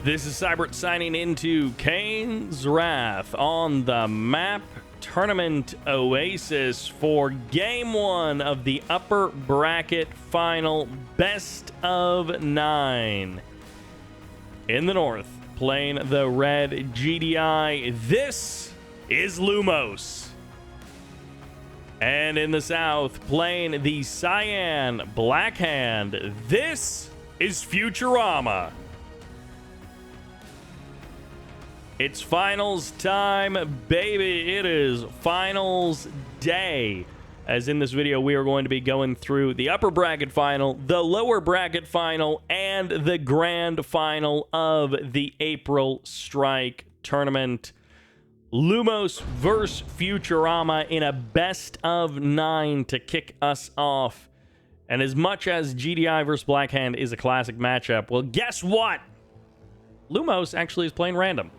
This is Sybert signing into Kane's Wrath on the map Tournament Oasis for Game 1 of the upper bracket final best of 9. In the north, playing the red GDI, this is Lumos. And in the south, playing the cyan black hand, this is Futurama. It's finals time, baby. It is finals day. As in this video, we are going to be going through the upper bracket final, the lower bracket final, and the grand final of the April Strike tournament. Lumos versus Futurama in a best of 9 to kick us off. And as much as GDI versus Blackhand is a classic matchup, well, guess what? Lumos actually is playing random.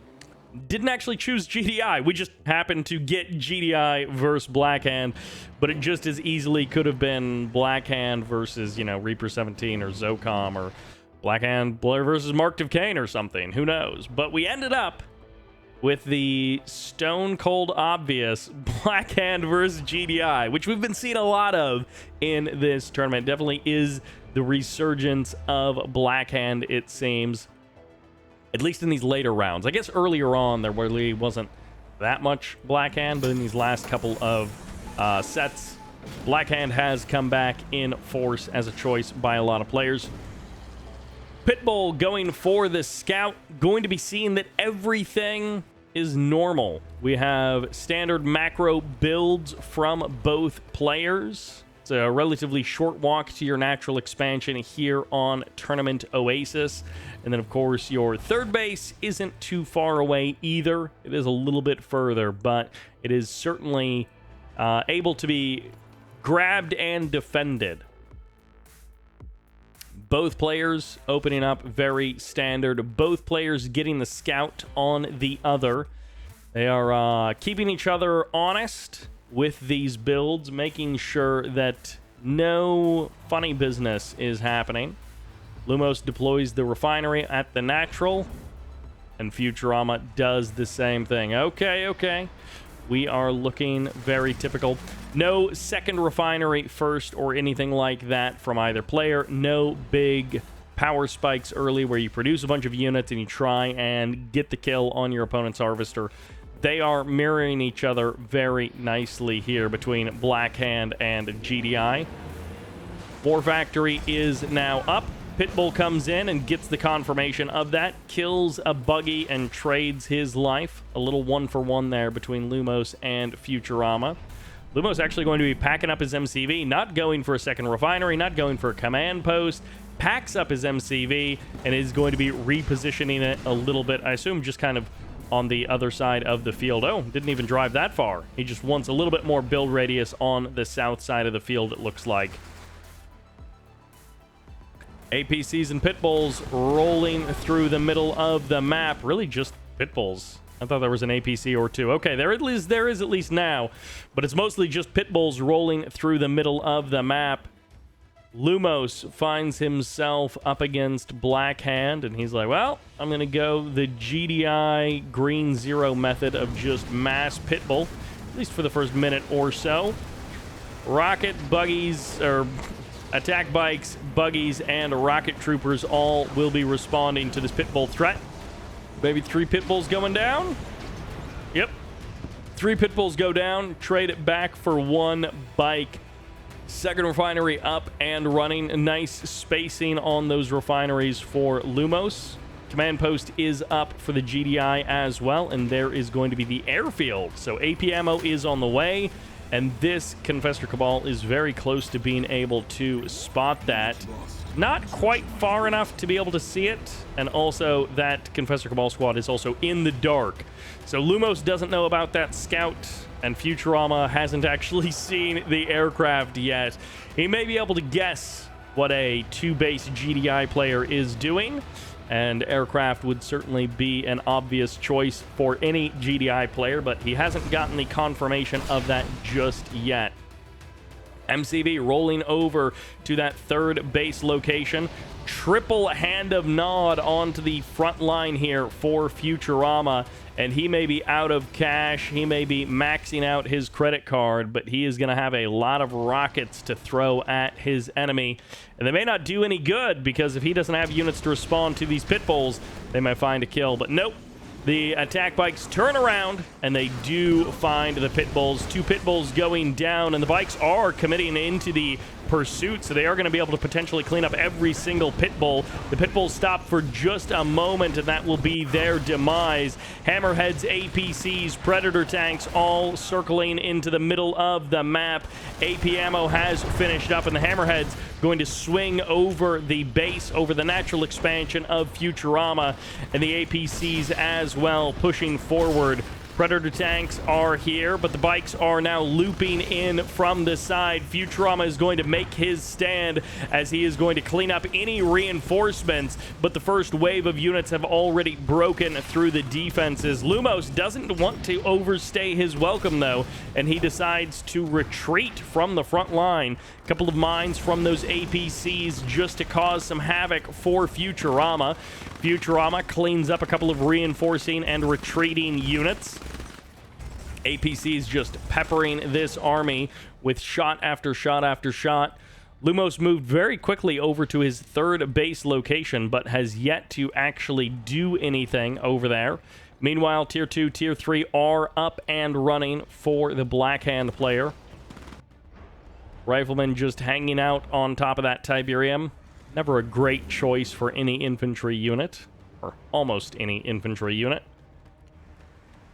Didn't actually choose GDI. We just happened to get GDI versus Blackhand, but it just as easily could have been Blackhand versus, Reaper 17 or Zocom, or Blackhand versus Marked of Kane or something. Who knows? But we ended up with the stone cold obvious Blackhand versus GDI, which we've been seeing a lot of in this tournament. Definitely is the resurgence of Blackhand, it seems. At least in these later rounds. I guess earlier on there really wasn't that much Blackhand, but in these last couple of sets, Blackhand has come back in force as a choice by a lot of players. Pitbull going for the scout, going to be seeing that everything is normal. We have standard macro builds from both players. It's a relatively short walk to your natural expansion here on Tournament Oasis. And then, of course, your third base isn't too far away either. It is a little bit further, but it is certainly able to be grabbed and defended. Both players opening up very standard. Both players getting the scout on the other. They are keeping each other honest with these builds, making sure that no funny business is happening. Lumos deploys the refinery at the natural, and Futurama does the same thing. Okay. We are looking very typical. No second refinery first or anything like that from either player. No big power spikes early where you produce a bunch of units and you try and get the kill on your opponent's harvester. They are mirroring each other very nicely here between Blackhand and GDI. War Factory is now up. Pitbull comes in and gets the confirmation of that, kills a buggy and trades his life. A little 1-for-1 there between Lumos and Futurama. Lumos actually going to be packing up his MCV, not going for a second refinery, not going for a command post. Packs up his MCV and is going to be repositioning it a little bit, I assume just kind of on the other side of the field. Oh, didn't even drive that far. He just wants a little bit more build radius on the south side of the field, it looks like. APCs and Pitbulls rolling through the middle of the map. Really just Pitbulls. I thought there was an APC or two. Okay, there is at least now, but it's mostly just Pitbulls rolling through the middle of the map. Lumos finds himself up against Blackhand, and he's like, well, I'm going to go the GDI green zero method of just mass Pitbull, at least for the first minute or so. Rocket buggies, or attack bikes, buggies, and rocket troopers all will be responding to this Pitbull threat. Maybe 3 Pitbulls going down? Yep. 3 Pitbulls go down, trade it back for 1 bike. Second refinery up and running. Nice spacing on those refineries for Lumos. Command post is up for the GDI as well, and there is going to be the airfield. So AP ammo is on the way, and this Confessor Cabal is very close to being able to spot that. Not quite far enough to be able to see it, and also that Confessor Cabal squad is also in the dark. So Lumos doesn't know about that scout, and Futurama hasn't actually seen the aircraft yet. He may be able to guess what a 2-base GDI player is doing, and aircraft would certainly be an obvious choice for any GDI player, but he hasn't gotten the confirmation of that just yet. MCV rolling over to that third base location. triple hand of nod onto the front line here for Futurama, and he may be out of cash, he may be maxing out his credit card, but he is going to have a lot of rockets to throw at his enemy, and they may not do any good, because if he doesn't have units to respond to these pit bulls, they might find a kill. But nope, the attack bikes turn around, and they do find the pit bulls. 2 pit bulls going down, and the bikes are committing into the pursuit, so they are going to be able to potentially clean up every single pit bull. The pit bulls stop for just a moment, and that will be their demise. Hammerheads, APCs, Predator tanks all circling into the middle of the map. AP ammo has finished up, and the Hammerheads going to swing over the base, over the natural expansion of Futurama, and the APCs as well pushing forward. Predator tanks are here, but the bikes are now looping in from the side. Futurama is going to make his stand as he is going to clean up any reinforcements, but the first wave of units have already broken through the defenses. Lumos doesn't want to overstay his welcome, though, and he decides to retreat from the front line. A couple of mines from those APCs just to cause some havoc for Futurama. Futurama cleans up a couple of reinforcing and retreating units. APCs just peppering this army with shot after shot after shot. Lumos moved very quickly over to his 3rd base location, but has yet to actually do anything over there. Meanwhile, Tier 2, Tier 3 are up and running for the Black Hand player. Rifleman just hanging out on top of that Tiberium. Never a great choice for any infantry unit, or almost any infantry unit.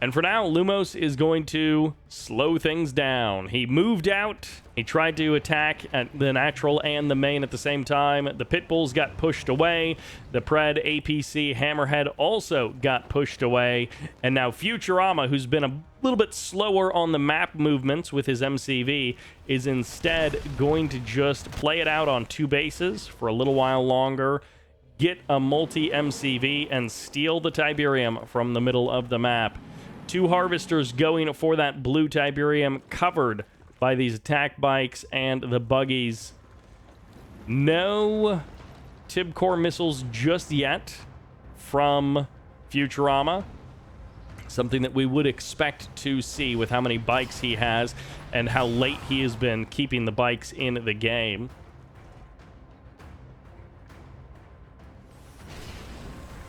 And for now, Lumos is going to slow things down. He moved out. He tried to attack at the natural and the main at the same time. The pit bulls got pushed away. The Pred, APC, Hammerhead also got pushed away. And now Futurama, who's been a little bit slower on the map movements with his MCV, is instead going to just play it out on 2 bases for a little while longer, get a multi-MCV, and steal the Tiberium from the middle of the map. 2 harvesters going for that blue Tiberium, covered by these attack bikes and the buggies. No Tibcore missiles just yet from Futurama. Something that we would expect to see with how many bikes he has and how late he has been keeping the bikes in the game.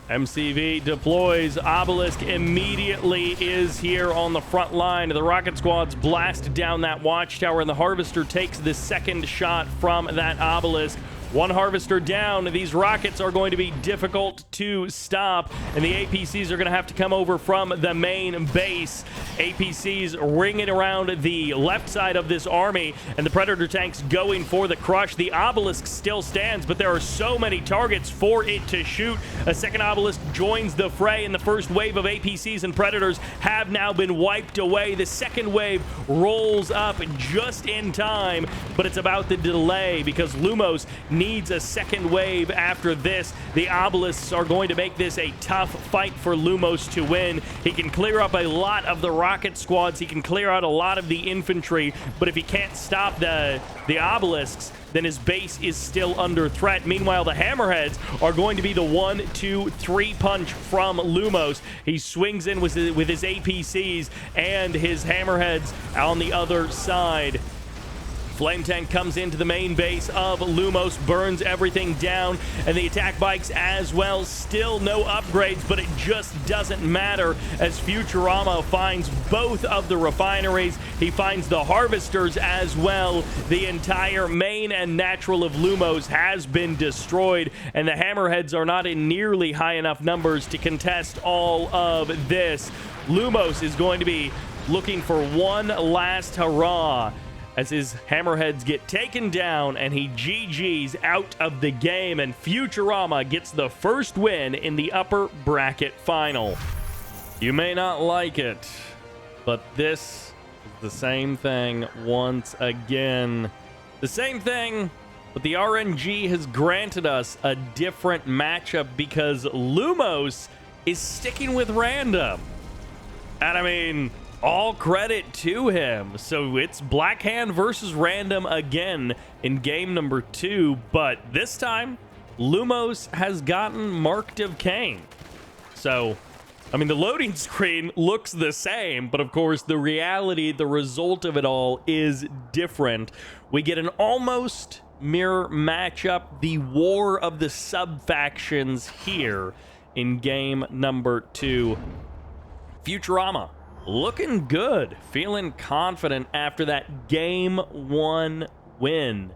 MCV deploys. Obelisk immediately is here on the front line. The rocket squads blast down that watchtower, and the harvester takes the 2nd shot from that obelisk. 1 harvester down. These rockets are going to be difficult to stop, and the APCs are going to have to come over from the main base. APCs ringing around the left side of this army, and the Predator tanks going for the crush. The obelisk still stands, but there are so many targets for it to shoot. A 2nd obelisk joins the fray, and the first wave of APCs and Predators have now been wiped away. The 2nd wave rolls up just in time, but it's about the delay, because Lumos needs a 2nd wave after this. The obelisks are going to make this a tough fight for Lumos to win. He can clear up a lot of the rocket squads, he can clear out a lot of the infantry, but if he can't stop the obelisks, then his base is still under threat. Meanwhile, the Hammerheads are going to be the 1, 2, 3 punch from Lumos. He swings in with his APCs and his Hammerheads on the other side. Flame tank comes into the main base of Lumos, burns everything down, and the attack bikes as well. Still no upgrades, but it just doesn't matter as Futurama finds both of the refineries. He finds the harvesters as well. The entire main and natural of Lumos has been destroyed, and the Hammerheads are not in nearly high enough numbers to contest all of this. Lumos is going to be looking for one last hurrah as his Hammerheads get taken down and he GG's out of the game, and Futurama gets the first win in the upper bracket final. You may not like it, but this is the same thing once again. The same thing, but the RNG has granted us a different matchup because Lumos is sticking with random. And I mean, all credit to him. So it's Black Hand versus Random again in game number 2, but this time Lumos has gotten Marked of Kane. So, I mean, the loading screen looks the same, but of course, the reality, the result of it all is different. We get an almost mirror matchup, the war of the sub-factions here in game number 2. Futurama looking good, feeling confident after that game 1 win,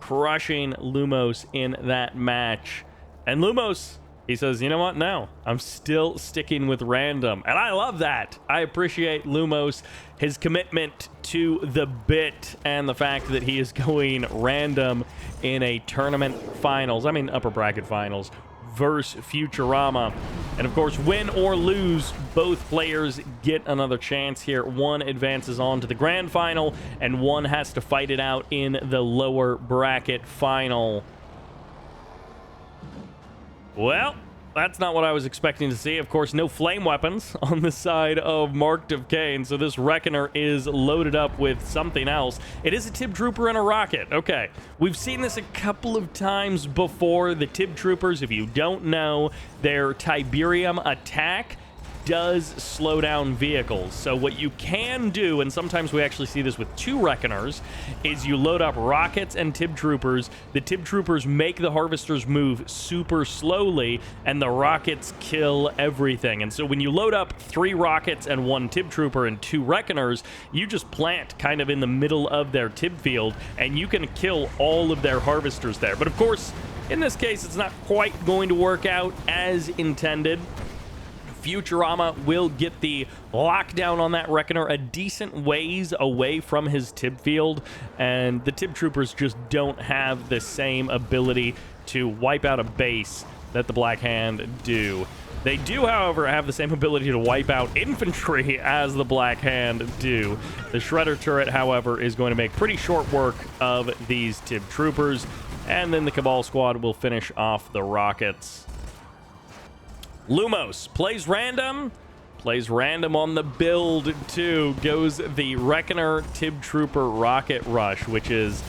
crushing Lumos in that match. And Lumos, he says, you know what? No, I'm still sticking with random. And I love that. I appreciate Lumos, his commitment to the bit, and the fact that he is going random in a tournament finals. I mean, upper bracket finals versus Futurama. And of course, win or lose, both players get another chance here. One advances on to the grand final, and one has to fight it out in the lower bracket final. Well, that's not what I was expecting to see. Of course, no flame weapons on the side of Marked of Kane, so this Reckoner is loaded up with something else. It is a Tib Trooper and a rocket. Okay, we've seen this a couple of times before. The Tib Troopers, if you don't know, their Tiberium attack does slow down vehicles. So what you can do, and sometimes we actually see this with 2 Reckoners, is you load up rockets and Tib Troopers. The Tib Troopers make the Harvesters move super slowly, and the rockets kill everything. And so when you load up 3 rockets and 1 Tib Trooper and 2 Reckoners, you just plant kind of in the middle of their Tib field, and you can kill all of their Harvesters there. But of course, in this case, it's not quite going to work out as intended. Futurama will get the lockdown on that Reckoner a decent ways away from his Tib field, and the Tib Troopers just don't have the same ability to wipe out a base that the Black Hand do. They do, however, have the same ability to wipe out infantry as the Black Hand do. The Shredder turret, however, is going to make pretty short work of these Tib Troopers, and then the Cabal squad will finish off the rockets. Lumos plays random on the build too. Goes the Reckoner Tib Trooper Rocket Rush, which is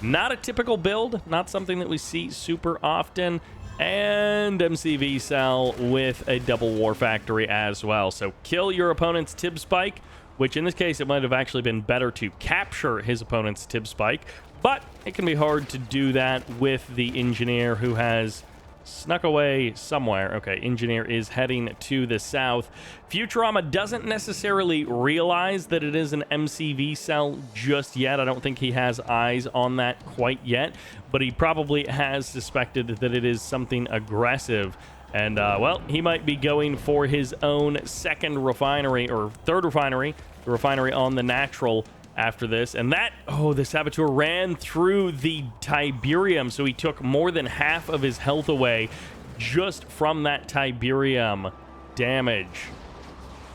not a typical build, not something that we see super often, and MCV Cell with a double War Factory as well. So kill your opponent's Tib Spike, which in this case it might have actually been better to capture his opponent's Tib Spike, but it can be hard to do that with the Engineer, who has snuck away somewhere. Okay, Engineer is heading to the south. Futurama doesn't necessarily realize that it is an MCV cell just yet. I don't think he has eyes on that quite yet, but he probably has suspected that it is something aggressive. And, well, he might be going for his own second refinery, or third refinery, the refinery on the natural after this. And that, oh, the Saboteur ran through the Tiberium, so he took more than half of his health away just from that Tiberium damage.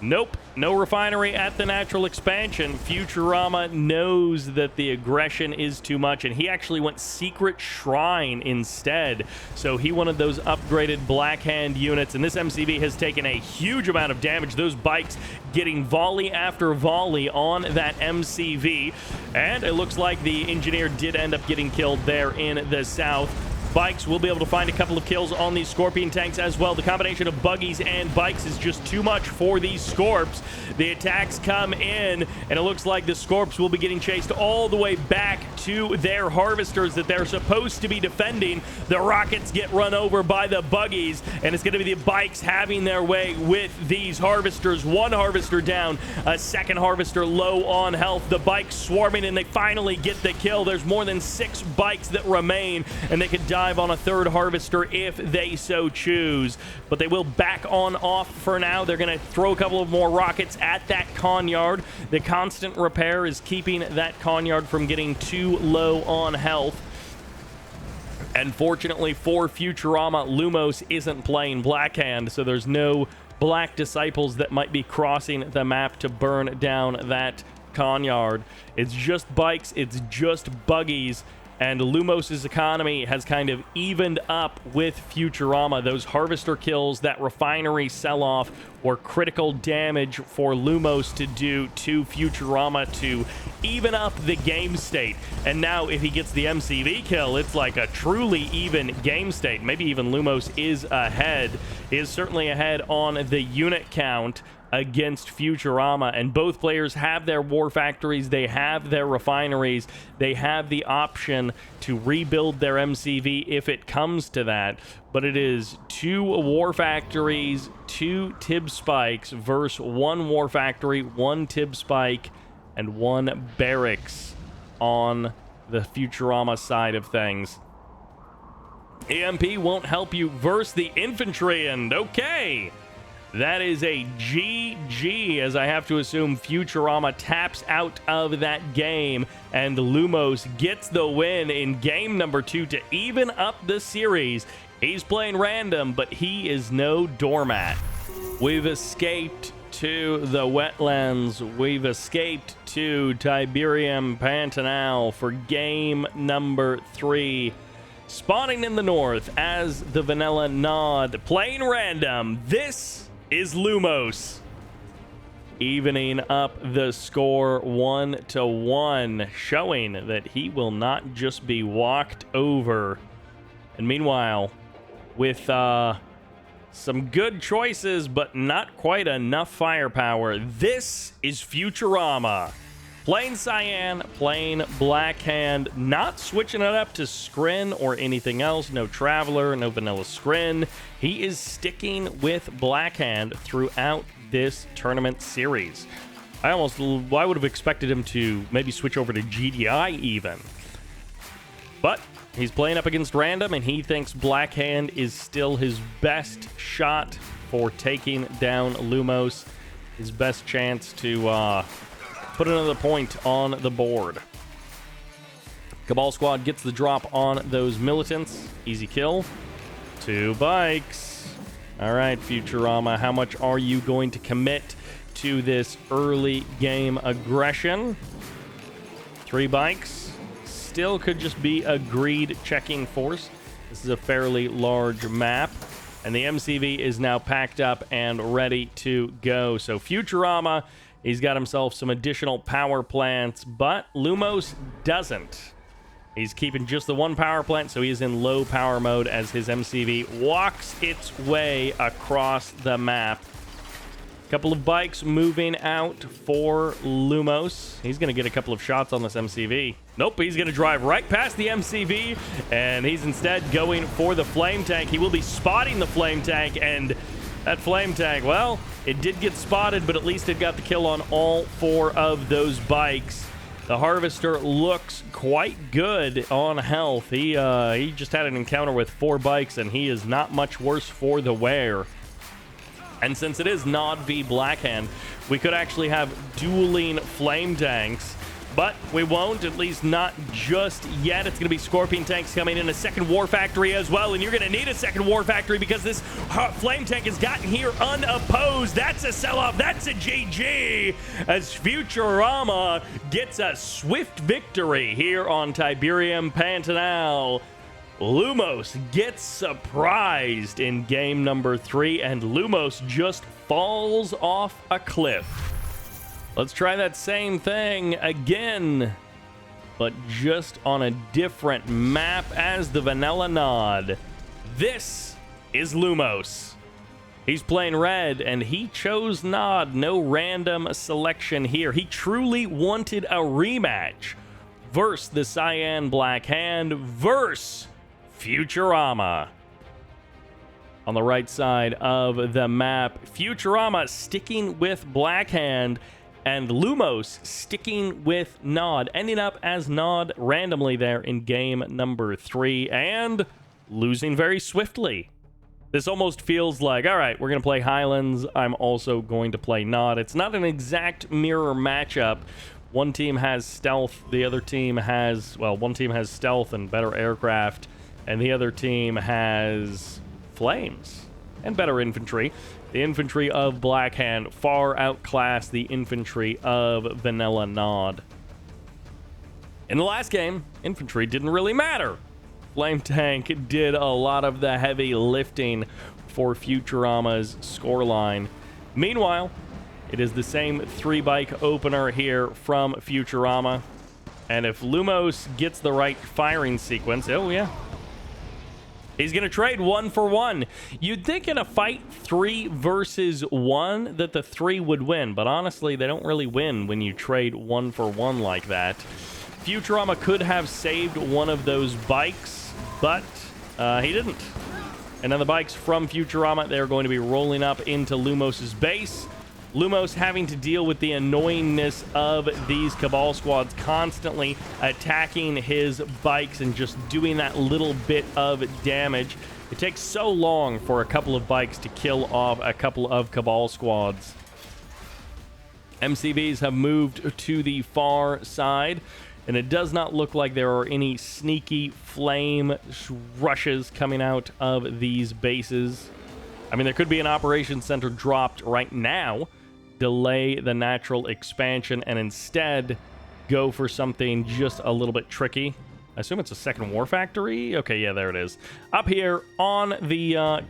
Nope, no refinery at the natural expansion. Futurama knows that the aggression is too much, and he actually went Secret Shrine instead. So he wanted those upgraded Black Hand units, and this MCV has taken a huge amount of damage. Those bikes getting volley after volley on that MCV, and it looks like the Engineer did end up getting killed there in the south. Bikes will be able to find a couple of kills on these Scorpion tanks as well. The combination of buggies and bikes is just too much for these Scorps. The attacks come in, and it looks like the Scorps will be getting chased all the way back to their Harvesters that they're supposed to be defending. The rockets get run over by the buggies, and it's going to be the bikes having their way with these Harvesters. One Harvester down, a second Harvester low on health. The bikes swarming, and they finally get the kill. There's more than 6 bikes that remain, and they could dive on a third Harvester if they so choose. But they will back on off for now. They're going to throw a couple of more rockets at that Conyard. The constant repair is keeping that Conyard from getting too low on health. And fortunately for Futurama, Lumos isn't playing Black Hand, so there's no Black Disciples that might be crossing the map to burn down that Conyard. It's just bikes, it's just buggies, and Lumos' economy has kind of evened up with Futurama. Those harvester kills, that refinery sell-off, were critical damage for Lumos to do to Futurama to even up the game state. And now if he gets the MCV kill, it's like a truly even game state. Maybe even Lumos is ahead, is certainly ahead on the unit count against Futurama, and both players have their war factories, they have their refineries, they have the option to rebuild their MCV if it comes to that. But it is 2 war factories, 2 Tib spikes versus 1 war factory, 1 Tib spike, and 1 barracks on the Futurama side of things. EMP won't help you versus the infantry, and okay, that is a GG, as I have to assume Futurama taps out of that game, and Lumos gets the win in game number 2 to even up the series. He's playing random, but he is no doormat. We've escaped to the wetlands. We've escaped to Tiberium Pantanal for game number 3. Spawning in the north as the Vanilla Nod, playing random. This is Lumos, evening up the score 1-1, showing that he will not just be walked over. And meanwhile, with some good choices, but not quite enough firepower, this is Futurama. Playing Cyan, playing Black Hand, not switching it up to Scrin or anything else. No Traveler, no Vanilla Scrin. He is sticking with Black Hand throughout this tournament series. I would have expected him to maybe switch over to GDI even. But he's playing up against random, and he thinks Black Hand is still his best shot for taking down Lumos. His best chance to put another point on the board. Cabal Squad gets the drop on those militants. Easy kill. 2 bikes. All right, Futurama, how much are you going to commit to this early game aggression? 3 bikes. Still could just be a greed checking force. This is a fairly large map, and the MCV is now packed up and ready to go. So Futurama, he's got himself some additional power plants, but Lumos doesn't. He's keeping just the 1 power plant, so he is in low power mode as his MCV walks its way across the map. Couple of bikes moving out for Lumos. He's going to get a couple of shots on this MCV. Nope, he's going to drive right past the MCV, and he's instead going for the flame tank. He will be spotting the flame tank, and that flame tank, well, it did get spotted, but at least it got the kill on all 4 of those bikes. The Harvester looks quite good on health. He just had an encounter with 4 bikes, and he is not much worse for the wear. And since it is Nod v Blackhand, we could actually have dueling flame tanks, but we won't, at least not just yet. It's going to be Scorpion tanks coming in, a second War Factory as well, and you're going to need a second War Factory because this flame tank has gotten here unopposed. That's a sell-off. That's a GG as Futurama gets a swift victory here on Tiberium Pantanal. Lumos gets surprised in game number 3, and Lumos just falls off a cliff. Let's try that same thing again, but just on a different map as the Vanilla Nod. This is Lumos. He's playing red, and he chose Nod. No random selection here. He truly wanted a rematch versus the Cyan Black Hand versus Futurama. On the right side of the map, Futurama sticking with Black Hand, and Lumos sticking with Nod, ending up as Nod randomly there in game number 3, and losing very swiftly. This almost feels like, all right, we're going to play Highlands. I'm also going to play Nod. It's not an exact mirror matchup. One team has stealth. The other team has, well, one team has stealth and better aircraft, and the other team has flames and better infantry. The infantry of Black Hand far outclass the infantry of Vanilla Nod. In the last game, infantry didn't really matter. Flame Tank did a lot of the heavy lifting for Futurama's scoreline. Meanwhile, it is the same 3-bike opener here from Futurama. And if Lumos gets the right firing sequence, oh yeah, he's going to trade 1 for 1. You'd think in a fight 3 versus 1 that the 3 would win, but honestly, they don't really win when you trade 1 for 1 like that. Futurama could have saved one of those bikes, but he didn't. And then the bikes from Futurama, they're going to be rolling up into Lumos' base. Lumos having to deal with the annoyingness of these Cabal squads constantly attacking his bikes and just doing that little bit of damage. It takes so long for a couple of bikes to kill off a couple of Cabal squads. MCVs have moved to the far side, and it does not look like there are any sneaky flame rushes coming out of these bases. I mean, there could be an operations center dropped right now, delay the natural expansion, and instead go for something just a little bit tricky. I assume it's a second war factory. Okay, yeah, there it is. Up here on the,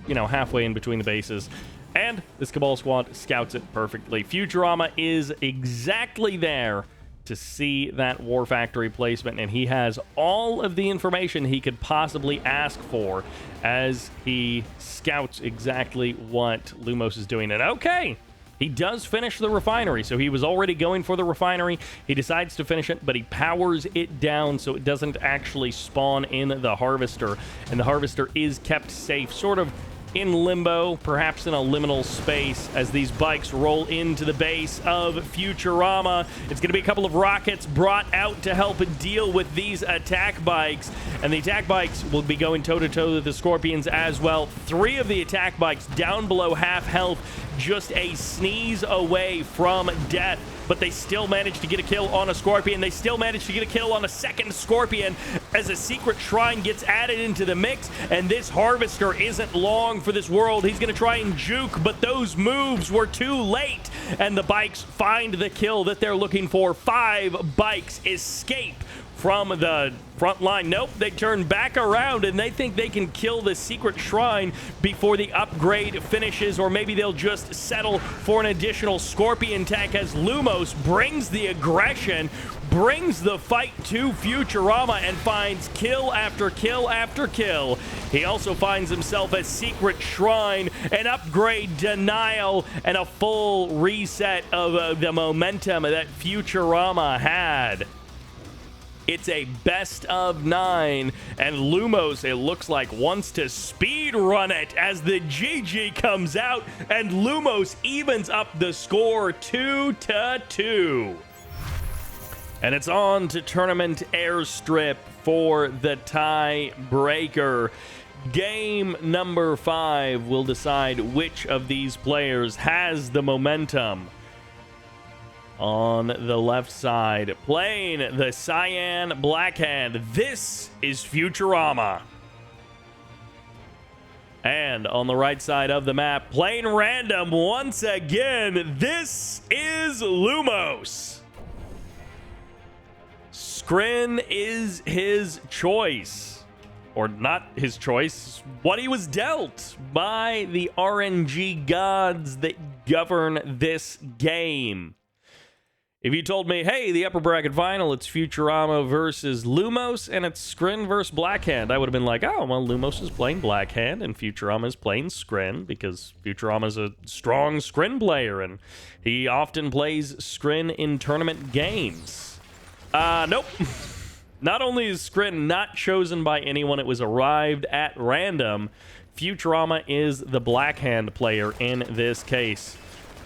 halfway in between the bases. And this Cabal squad scouts it perfectly. Futurama is exactly there to see that war factory placement, and he has all of the information he could possibly ask for as he scouts exactly what Lumos is doing. And okay, he does finish the refinery, so he was already going for the refinery. He decides to finish it, but he powers it down so it doesn't actually spawn in the harvester, and the harvester is kept safe, sort of in limbo, perhaps in a liminal space, as these bikes roll into the base of Futurama. It's going to be a couple of rockets brought out to help deal with these attack bikes, and the attack bikes will be going toe-to-toe with the Scorpions as well. 3 of the attack bikes down below half health, just a sneeze away from death, but they still managed to get a kill on a Scorpion. They still managed to get a kill on a second Scorpion as a secret shrine gets added into the mix, and this harvester isn't long for this world. He's going to try and juke, but those moves were too late, and the bikes find the kill that they're looking for. 5 bikes escape from the front line. Nope, they turn back around and they think they can kill the secret shrine before the upgrade finishes, or maybe they'll just settle for an additional Scorpion tank as Lumos brings the aggression, brings the fight to Futurama, and finds kill after kill after kill. He also finds himself a secret shrine, an upgrade denial, and a full reset of the momentum that Futurama had. It's a best of 9, and Lumos, it looks like, wants to speed run it as the GG comes out, and Lumos evens up the score 2-2. And it's on to Tournament Airstrip for the tiebreaker. Game number 5 will decide which of these players has the momentum. On the left side, playing the Cyan Blackhand, this is Futurama. And on the right side of the map, playing random once again, this is Lumos. Skrin is his choice. Or not his choice, what he was dealt by the RNG gods that govern this game. If you told me, hey, the upper bracket final, it's Futurama versus Lumos, and it's Skrin versus Blackhand, I would have been like, oh, well, Lumos is playing Blackhand, and Futurama is playing Skrin, because Futurama is a strong Skrin player, and he often plays Skrin in tournament games. Nope. Not only is Skrin not chosen by anyone, it was arrived at random. Futurama is the Blackhand player in this case.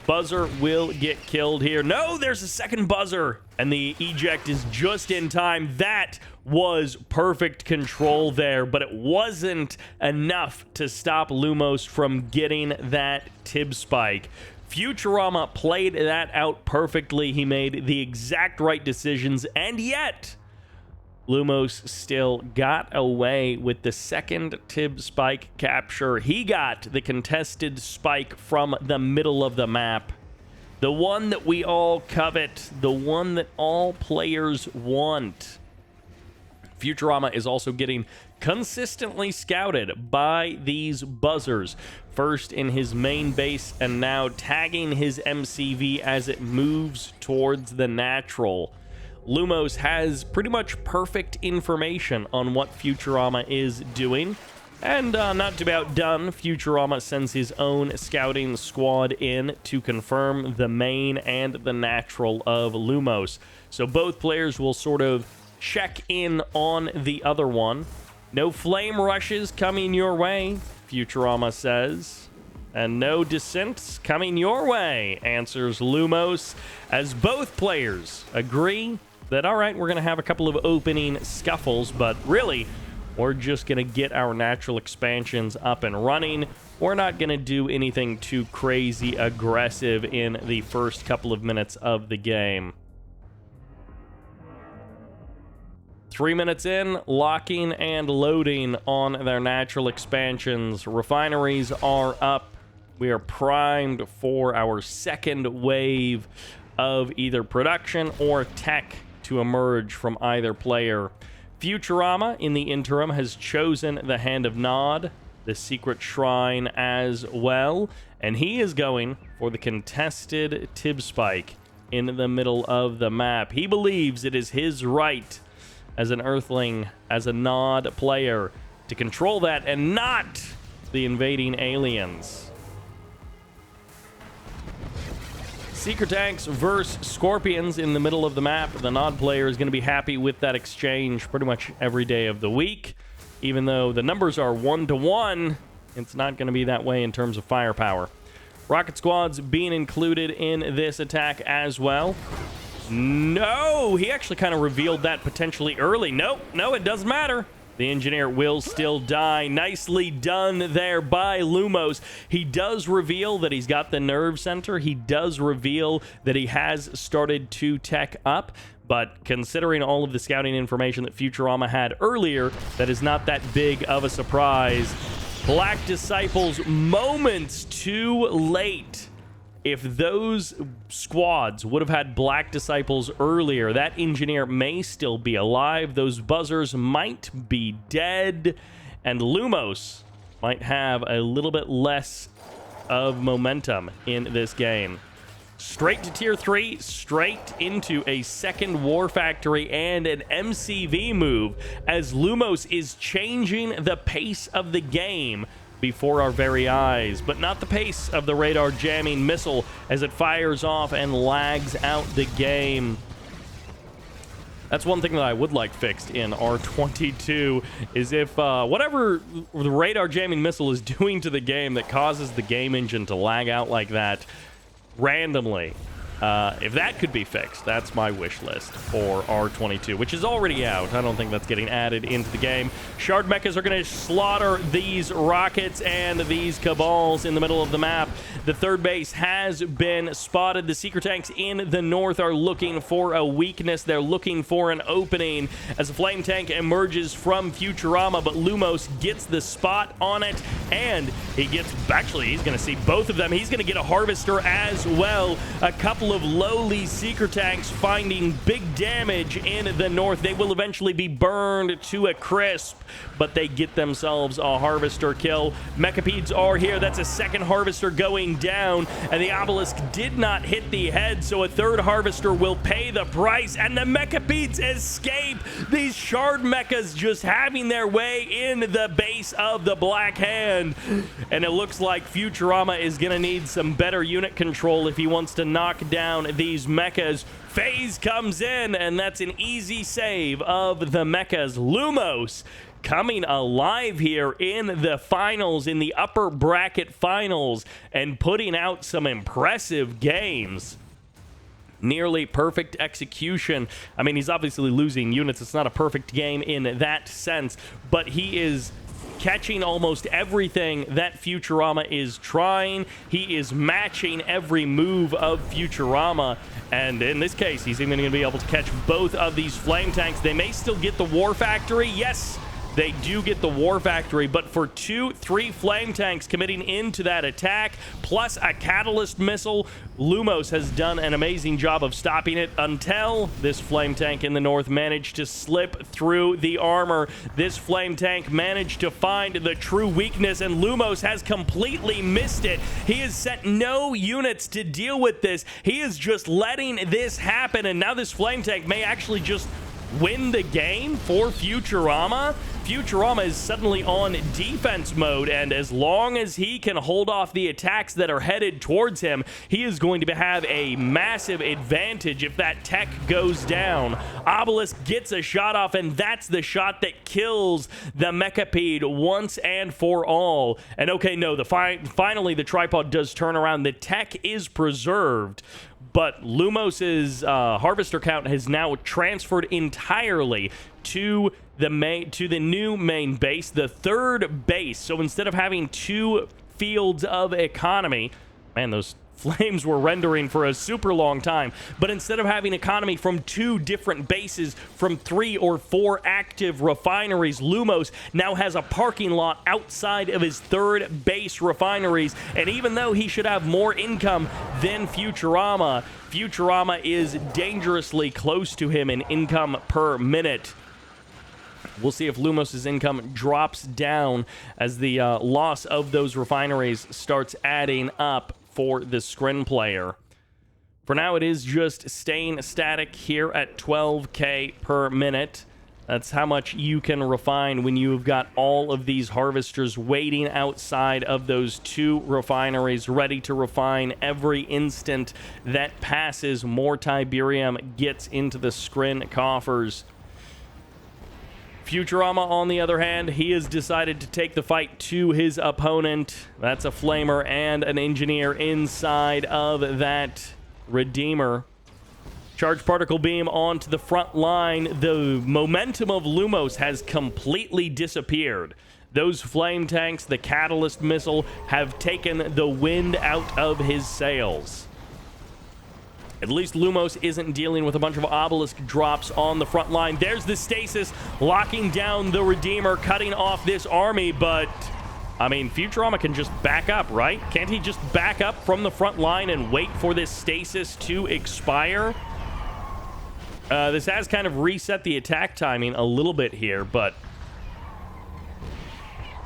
Buzzer will get killed here. No, there's a second buzzer, and the eject is just in time. That was perfect control there, but it wasn't enough to stop Lumos from getting that tib spike. Futurama played that out perfectly. He made the exact right decisions, and yet Lumos still got away with the second tib spike capture. He got the contested spike from the middle of the map. The one that we all covet. The one that all players want. Futurama is also getting consistently scouted by these buzzers. First in his main base and now tagging his MCV as it moves towards the natural. Lumos has pretty much perfect information on what Futurama is doing. And not to be outdone, Futurama sends his own scouting squad in to confirm the main and the natural of Lumos. So both players will sort of check in on the other one. No flame rushes coming your way, Futurama says. And no descents coming your way, answers Lumos, as both players agree that, all right, we're going to have a couple of opening scuffles, but really, we're just going to get our natural expansions up and running. We're not going to do anything too crazy aggressive in the first couple of minutes of the game. 3 minutes in, locking and loading on their natural expansions. Refineries are up. We are primed for our second wave of either production or tech to emerge from either player. Futurama, in the interim, has chosen the Hand of Nod, the secret shrine as well, and he is going for the contested Tib Spike in the middle of the map. He believes it is his right as an Earthling, as a Nod player, to control that and not the invading aliens. Seeker tanks versus Scorpions in the middle of the map. The Nod player is going to be happy with that exchange pretty much every day of the week. Even though the numbers are 1-to-1, it's not going to be that way in terms of firepower. Rocket squads being included in this attack as well. No, he actually kind of revealed that potentially early. No, it doesn't matter. The engineer will still die. Nicely done there by Lumos. He does reveal that he's got the nerve center. He does reveal that he has started to tech up. But considering all of the scouting information that Futurama had earlier, that is not that big of a surprise. Black Disciples moments too late. If those squads would have had Black Disciples earlier, that engineer may still be alive. Those buzzers might be dead. And Lumos might have a little bit less of momentum in this game. Straight to Tier 3, straight into a second War Factory and an MCV move, as Lumos is changing the pace of the game before our very eyes, but not the pace of the radar jamming missile as it fires off and lags out the game. That's one thing that I would like fixed in R22, is if whatever the radar jamming missile is doing to the game that causes the game engine to lag out like that randomly, if that could be fixed, that's my wish list for R22, which is already out. I don't think that's getting added into the game. Shard mechas are going to slaughter these rockets and these cabals in the middle of the map. The third base has been spotted. The Seeker tanks in the north are looking for a weakness. They're looking for an opening as a flame tank emerges from Futurama, but Lumos gets the spot on it, and he gets, actually, he's going to see both of them. He's going to get a harvester as well. A couple of lowly Seeker tanks finding big damage in the north. They will eventually be burned to a crisp, but they get themselves a harvester kill. Mechapedes are here. That's a second harvester going down, and the obelisk did not hit the head, so a third harvester will pay the price, and the Mechapedes escape. These shard mechas just having their way in the base of the Black Hand, and it looks like Futurama is going to need some better unit control if he wants to knock down these mechas. Phase comes in, and that's an easy save of the mechas. Lumos coming alive here in the finals, in the upper bracket finals, and putting out some impressive games. Nearly perfect execution. I mean, he's obviously losing units. It's not a perfect game in that sense, but he is catching almost everything that Futurama is trying. He is matching every move of Futurama, and in this case, he's even going to be able to catch both of these flame tanks. They may still get the War Factory. Yes, They do get the War Factory, but for 2-3 flame tanks committing into that attack, plus a catalyst missile, Lumos has done an amazing job of stopping it until this flame tank in the north managed to slip through the armor. This flame tank managed to find the true weakness, and Lumos has completely missed it. He has sent no units to deal with this. He is just letting this happen, and now this flame tank may actually just win the game for Futurama. Futurama is suddenly on defense mode, and as long as he can hold off the attacks that are headed towards him, he is going to have a massive advantage if that tech goes down. Obelisk gets a shot off, and that's the shot that kills the Mechapede once and for all. And okay, no, finally the tripod does turn around. The tech is preserved, but Lumos's harvester count has now transferred entirely to the new main base, the third base. So instead of having 2 fields of economy, man, those flames were rendering for a super long time, but instead of having economy from 2 different bases from 3 or 4 active refineries, Lumos now has a parking lot outside of his third base refineries. And even though he should have more income than Futurama, Futurama is dangerously close to him in income per minute. We'll see if Lumos' income drops down as the loss of those refineries starts adding up for the screen player. For now, it is just staying static here at 12k per minute. That's how much you can refine when you've got all of these harvesters waiting outside of those 2 refineries, ready to refine every instant that passes. More Tiberium gets into the screen coffers. Futurama, on the other hand, he has decided to take the fight to his opponent. That's a flamer and an engineer inside of that Redeemer. Charged particle beam onto the front line. The momentum of Lumos has completely disappeared. Those flame tanks, the catalyst missile, have taken the wind out of his sails. At least Lumos isn't dealing with a bunch of obelisk drops on the front line. There's the stasis locking down the Redeemer, cutting off this army, but I mean, Futurama can just back up, right? Can't he just back up from the front line and wait for this stasis to expire? This has kind of reset the attack timing a little bit here, but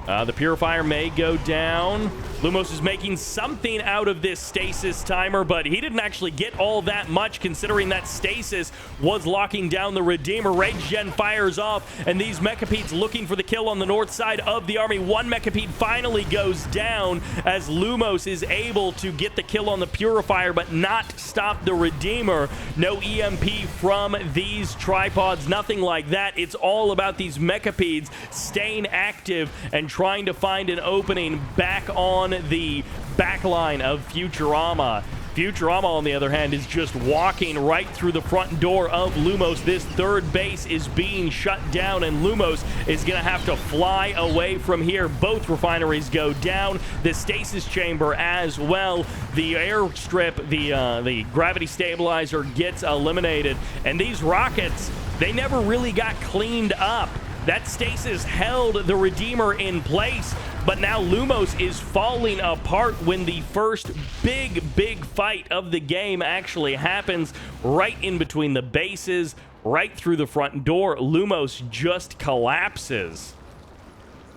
the Purifier may go down. Lumos is making something out of this stasis timer, but he didn't actually get all that much considering that stasis was locking down the Redeemer. Rage Gen fires off, and these Mechapedes looking for the kill on the north side of the army. One Mechapede finally goes down as Lumos is able to get the kill on the Purifier, but not stop the Redeemer. No EMP from these tripods, nothing like that. It's all about these Mechapedes staying active and trying to find an opening back on the backline of Futurama. Futurama, on the other hand, is just walking right through the front door of Lumos. This third base is being shut down, and Lumos is going to have to fly away from here. Both refineries go down. The stasis chamber as well. The airstrip, the gravity stabilizer gets eliminated. And these rockets, they never really got cleaned up. That stasis held the Redeemer in place, but now Lumos is falling apart when the first big fight of the game actually happens right in between the bases, right through the front door. Lumos just collapses.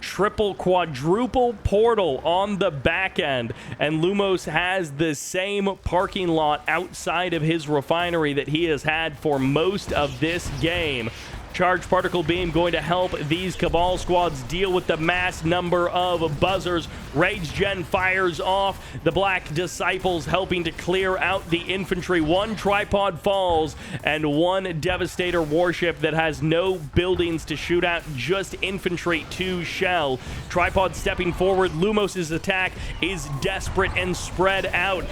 Triple, quadruple portal on the back end, and Lumos has the same parking lot outside of his refinery that he has had for most of this game. Charged particle beam going to help these Cabal squads deal with the mass number of buzzers. Rage Gen fires off. The Black Disciples helping to clear out the infantry. One tripod falls, and one Devastator warship that has no buildings to shoot at, just infantry to shell. Tripod stepping forward. Lumos' attack is desperate and spread out.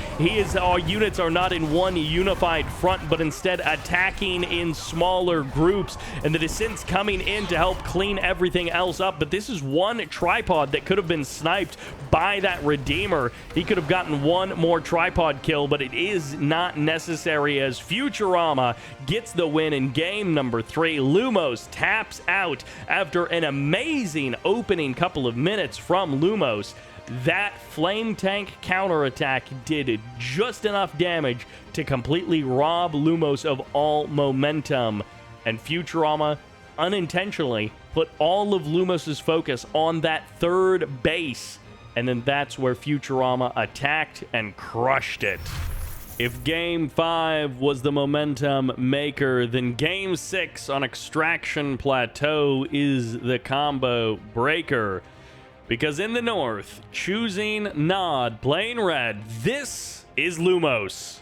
Our units are not in one unified front, but instead attacking in smaller groups. And and the descent's coming in to help clean everything else up. But this is one tripod that could have been sniped by that Redeemer. He could have gotten one more tripod kill, but it is not necessary as Futurama gets the win in game number 3. Lumos taps out after an amazing opening couple of minutes from Lumos. That flame tank counterattack did just enough damage to completely rob Lumos of all momentum, and Futurama unintentionally put all of Lumos's focus on that third base, and then that's where Futurama attacked and crushed it. If Game 5 was the momentum maker, then Game 6 on Extraction Plateau is the combo breaker. Because in the north, choosing Nod, playing red, this is Lumos.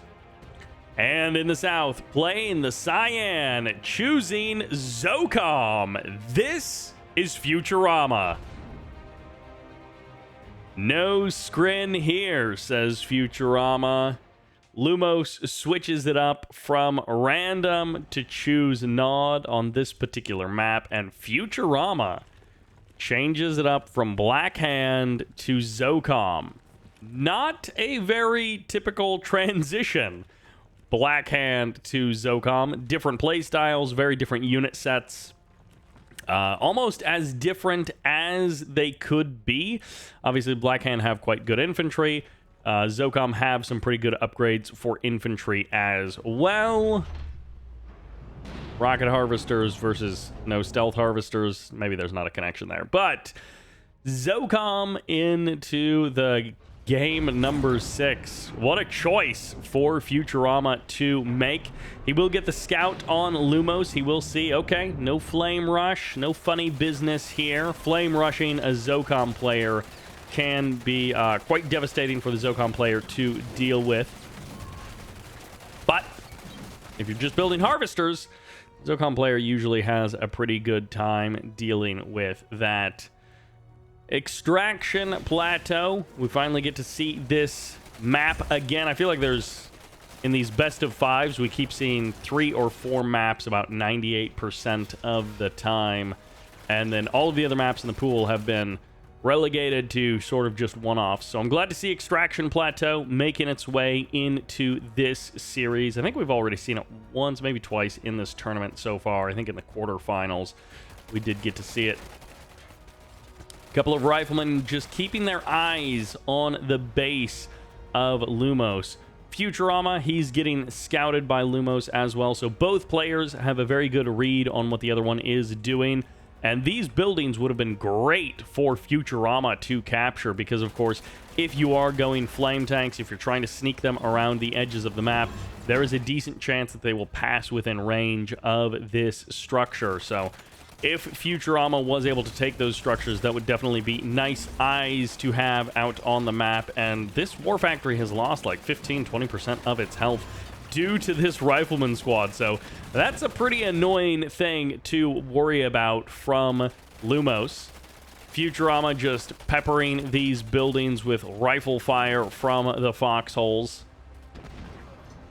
And in the south, playing the cyan, choosing Zocom, this is Futurama. No scrin here, says Futurama. Lumos switches it up from random to choose Nod on this particular map, and Futurama changes it up from Black Hand to Zocom. Not a very typical transition. Black Hand to Zocom. Different playstyles, very different unit sets. Almost as different as they could be. Obviously, Black Hand have quite good infantry. Zocom have some pretty good upgrades for infantry as well. Rocket harvesters versus no stealth harvesters. Maybe there's not a connection there. But Zocom into the game number 6. What a choice for Futurama to make. He will get the scout on Lumos. He will see, okay, no flame rush, no funny business here. Flame rushing a Zocom player can be quite devastating for the Zocom player to deal with. But if you're just building harvesters, Zocom player usually has a pretty good time dealing with that. Extraction Plateau. We finally get to see this map again. I feel like there's, in these best of 5s, we keep seeing 3 or 4 maps about 98% of the time. And then all of the other maps in the pool have been relegated to sort of just one-offs. So I'm glad to see Extraction Plateau making its way into this series. I think we've already seen it once, maybe twice in this tournament so far. I think in the quarterfinals we did get to see it. A couple of riflemen just keeping their eyes on the base of Lumos. Futurama, he's getting scouted by Lumos as well. So both players have a very good read on what the other one is doing. And these buildings would have been great for Futurama to capture because, of course, if you are going flame tanks, if you're trying to sneak them around the edges of the map, there is a decent chance that they will pass within range of this structure. So if Futurama was able to take those structures, that would definitely be nice eyes to have out on the map. And this War Factory has lost like 15-20% of its health due to this rifleman squad, so that's a pretty annoying thing to worry about from Lumos. Futurama just peppering these buildings with rifle fire from the foxholes.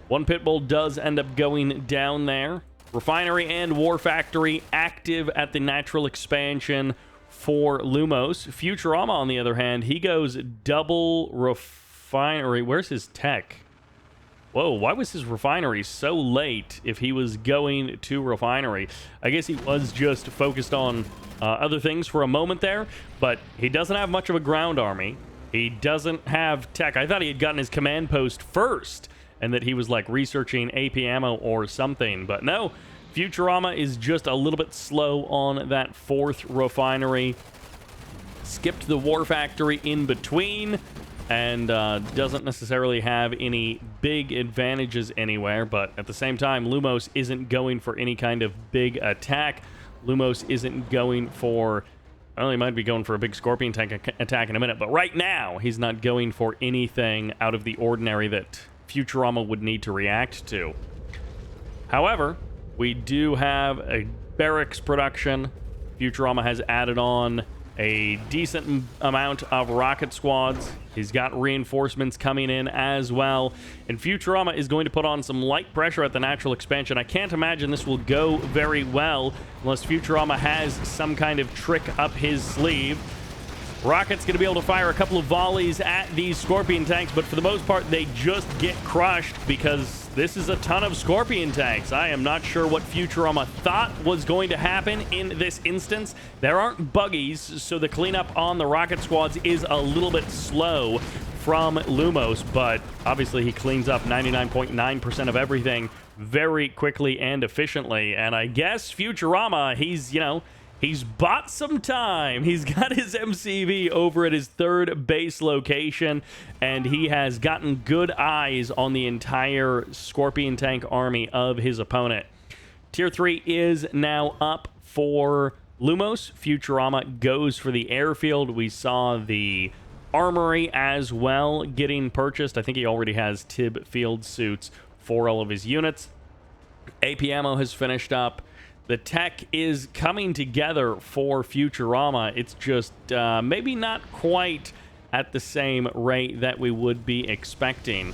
One pitbull does end up going down there. Refinery and War Factory active at the natural expansion for Lumos. Futurama, on the other hand, he goes double refinery. Where's his tech? Whoa, why was his refinery so late if he was going to refinery? I guess he was just focused on other things for a moment there, but he doesn't have much of a ground army. He doesn't have tech. I thought he had gotten his command post first and that he was like researching AP ammo or something, but no. Futurama is just a little bit slow on that 4th refinery. Skipped the War Factory in between. And doesn't necessarily have any big advantages anywhere, but at the same time, Lumos isn't going for any kind of big attack. Lumos isn't going for, well, he might be going for a big Scorpion tank attack in a minute, but right now, he's not going for anything out of the ordinary that Futurama would need to react to. However, we do have a barracks production. Futurama has added on a decent amount of rocket squads. He's got reinforcements coming in as well. And Futurama is going to put on some light pressure at the natural expansion. I can't imagine this will go very well unless Futurama has some kind of trick up his sleeve. Rocket's going to be able to fire a couple of volleys at these Scorpion tanks, but for the most part, they just get crushed because this is a ton of Scorpion tanks. I am not sure what Futurama thought was going to happen in this instance. There aren't buggies, so the cleanup on the rocket squads is a little bit slow from Lumos, but obviously he cleans up 99.9% of everything very quickly and efficiently. And I guess Futurama, he's bought some time. He's got his MCV over at his third base location, and he has gotten good eyes on the entire Scorpion tank army of his opponent. Tier 3 is now up for Lumos. Futurama goes for the airfield. We saw the armory as well getting purchased. I think he already has TIB field suits for all of his units. AP ammo has finished up. The tech is coming together for Futurama. It's just maybe not quite at the same rate that we would be expecting.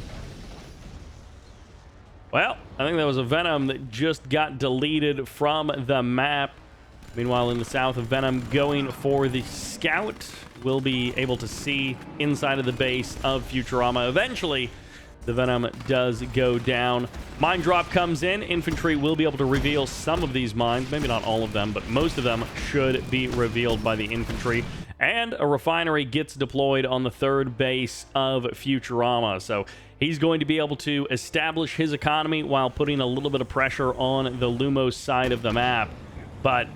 Well, I think that was a Venom that just got deleted from the map. Meanwhile, in the south of Venom, going for the scout. We'll be able to see inside of the base of Futurama. Eventually, the Venom does go down. Mine drop comes in. Infantry will be able to reveal some of these mines. Maybe not all of them, but most of them should be revealed by the infantry. And a refinery gets deployed on the third base of Futurama. So he's going to be able to establish his economy while putting a little bit of pressure on the Lumos side of the map. But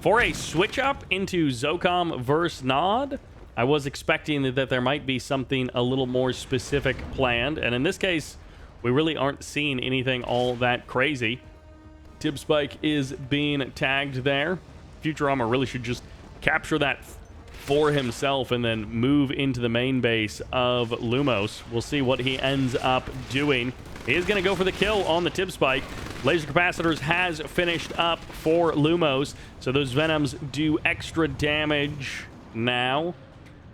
for a switch up into Zocom versus Nod, I was expecting that there might be something a little more specific planned. And in this case, we really aren't seeing anything all that crazy. Tib Spike is being tagged there. Futurama really should just capture that for himself and then move into the main base of Lumos. We'll see what he ends up doing. He is going to go for the kill on the Tib Spike. Laser Capacitors has finished up for Lumos, so those Venoms do extra damage now.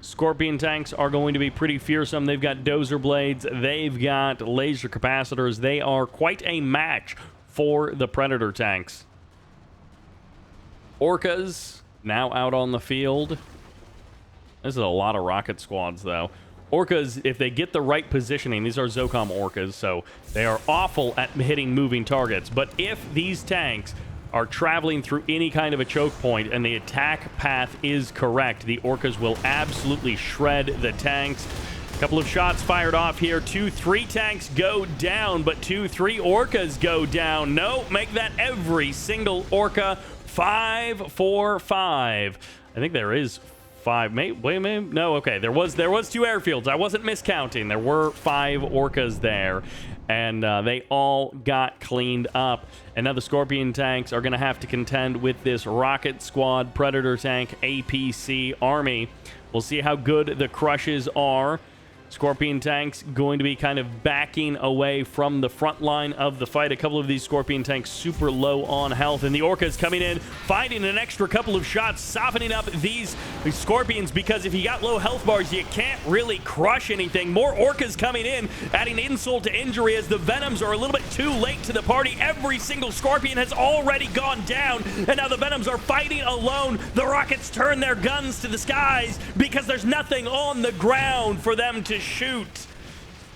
Scorpion tanks are going to be pretty fearsome. They've got dozer blades. They've got laser capacitors. They are quite a match for the Predator tanks. Orcas now out on the field. This is a lot of rocket squads, though. Orcas, if they get the right positioning, these are Zocom Orcas, so they are awful at hitting moving targets. But if these tanks are traveling through any kind of a choke point and the attack path is correct, the Orcas will absolutely shred the tanks. A couple of shots fired off here. 2-3 tanks go down, but 2-3 Orcas go down. No, make that every single Orca. 5-4-5. I think there is 5. Wait, no, okay. There was 2 airfields. I wasn't miscounting. There were 5 Orcas there, and they all got cleaned up. And now the Scorpion tanks are going to have to contend with this Rocket Squad, Predator tank, APC army. We'll see how good the crushes are. Scorpion tanks going to be kind of backing away from the front line of the fight. A couple of these Scorpion tanks super low on health, and the Orcas coming in, finding an extra couple of shots, softening up these Scorpions, because if you got low health bars, you can't really crush anything. More Orcas coming in, adding insult to injury as the Venoms are a little bit too late to the party. Every single Scorpion has already gone down, and now the Venoms are fighting alone. The Rockets turn their guns to the skies because there's nothing on the ground for them to shoot.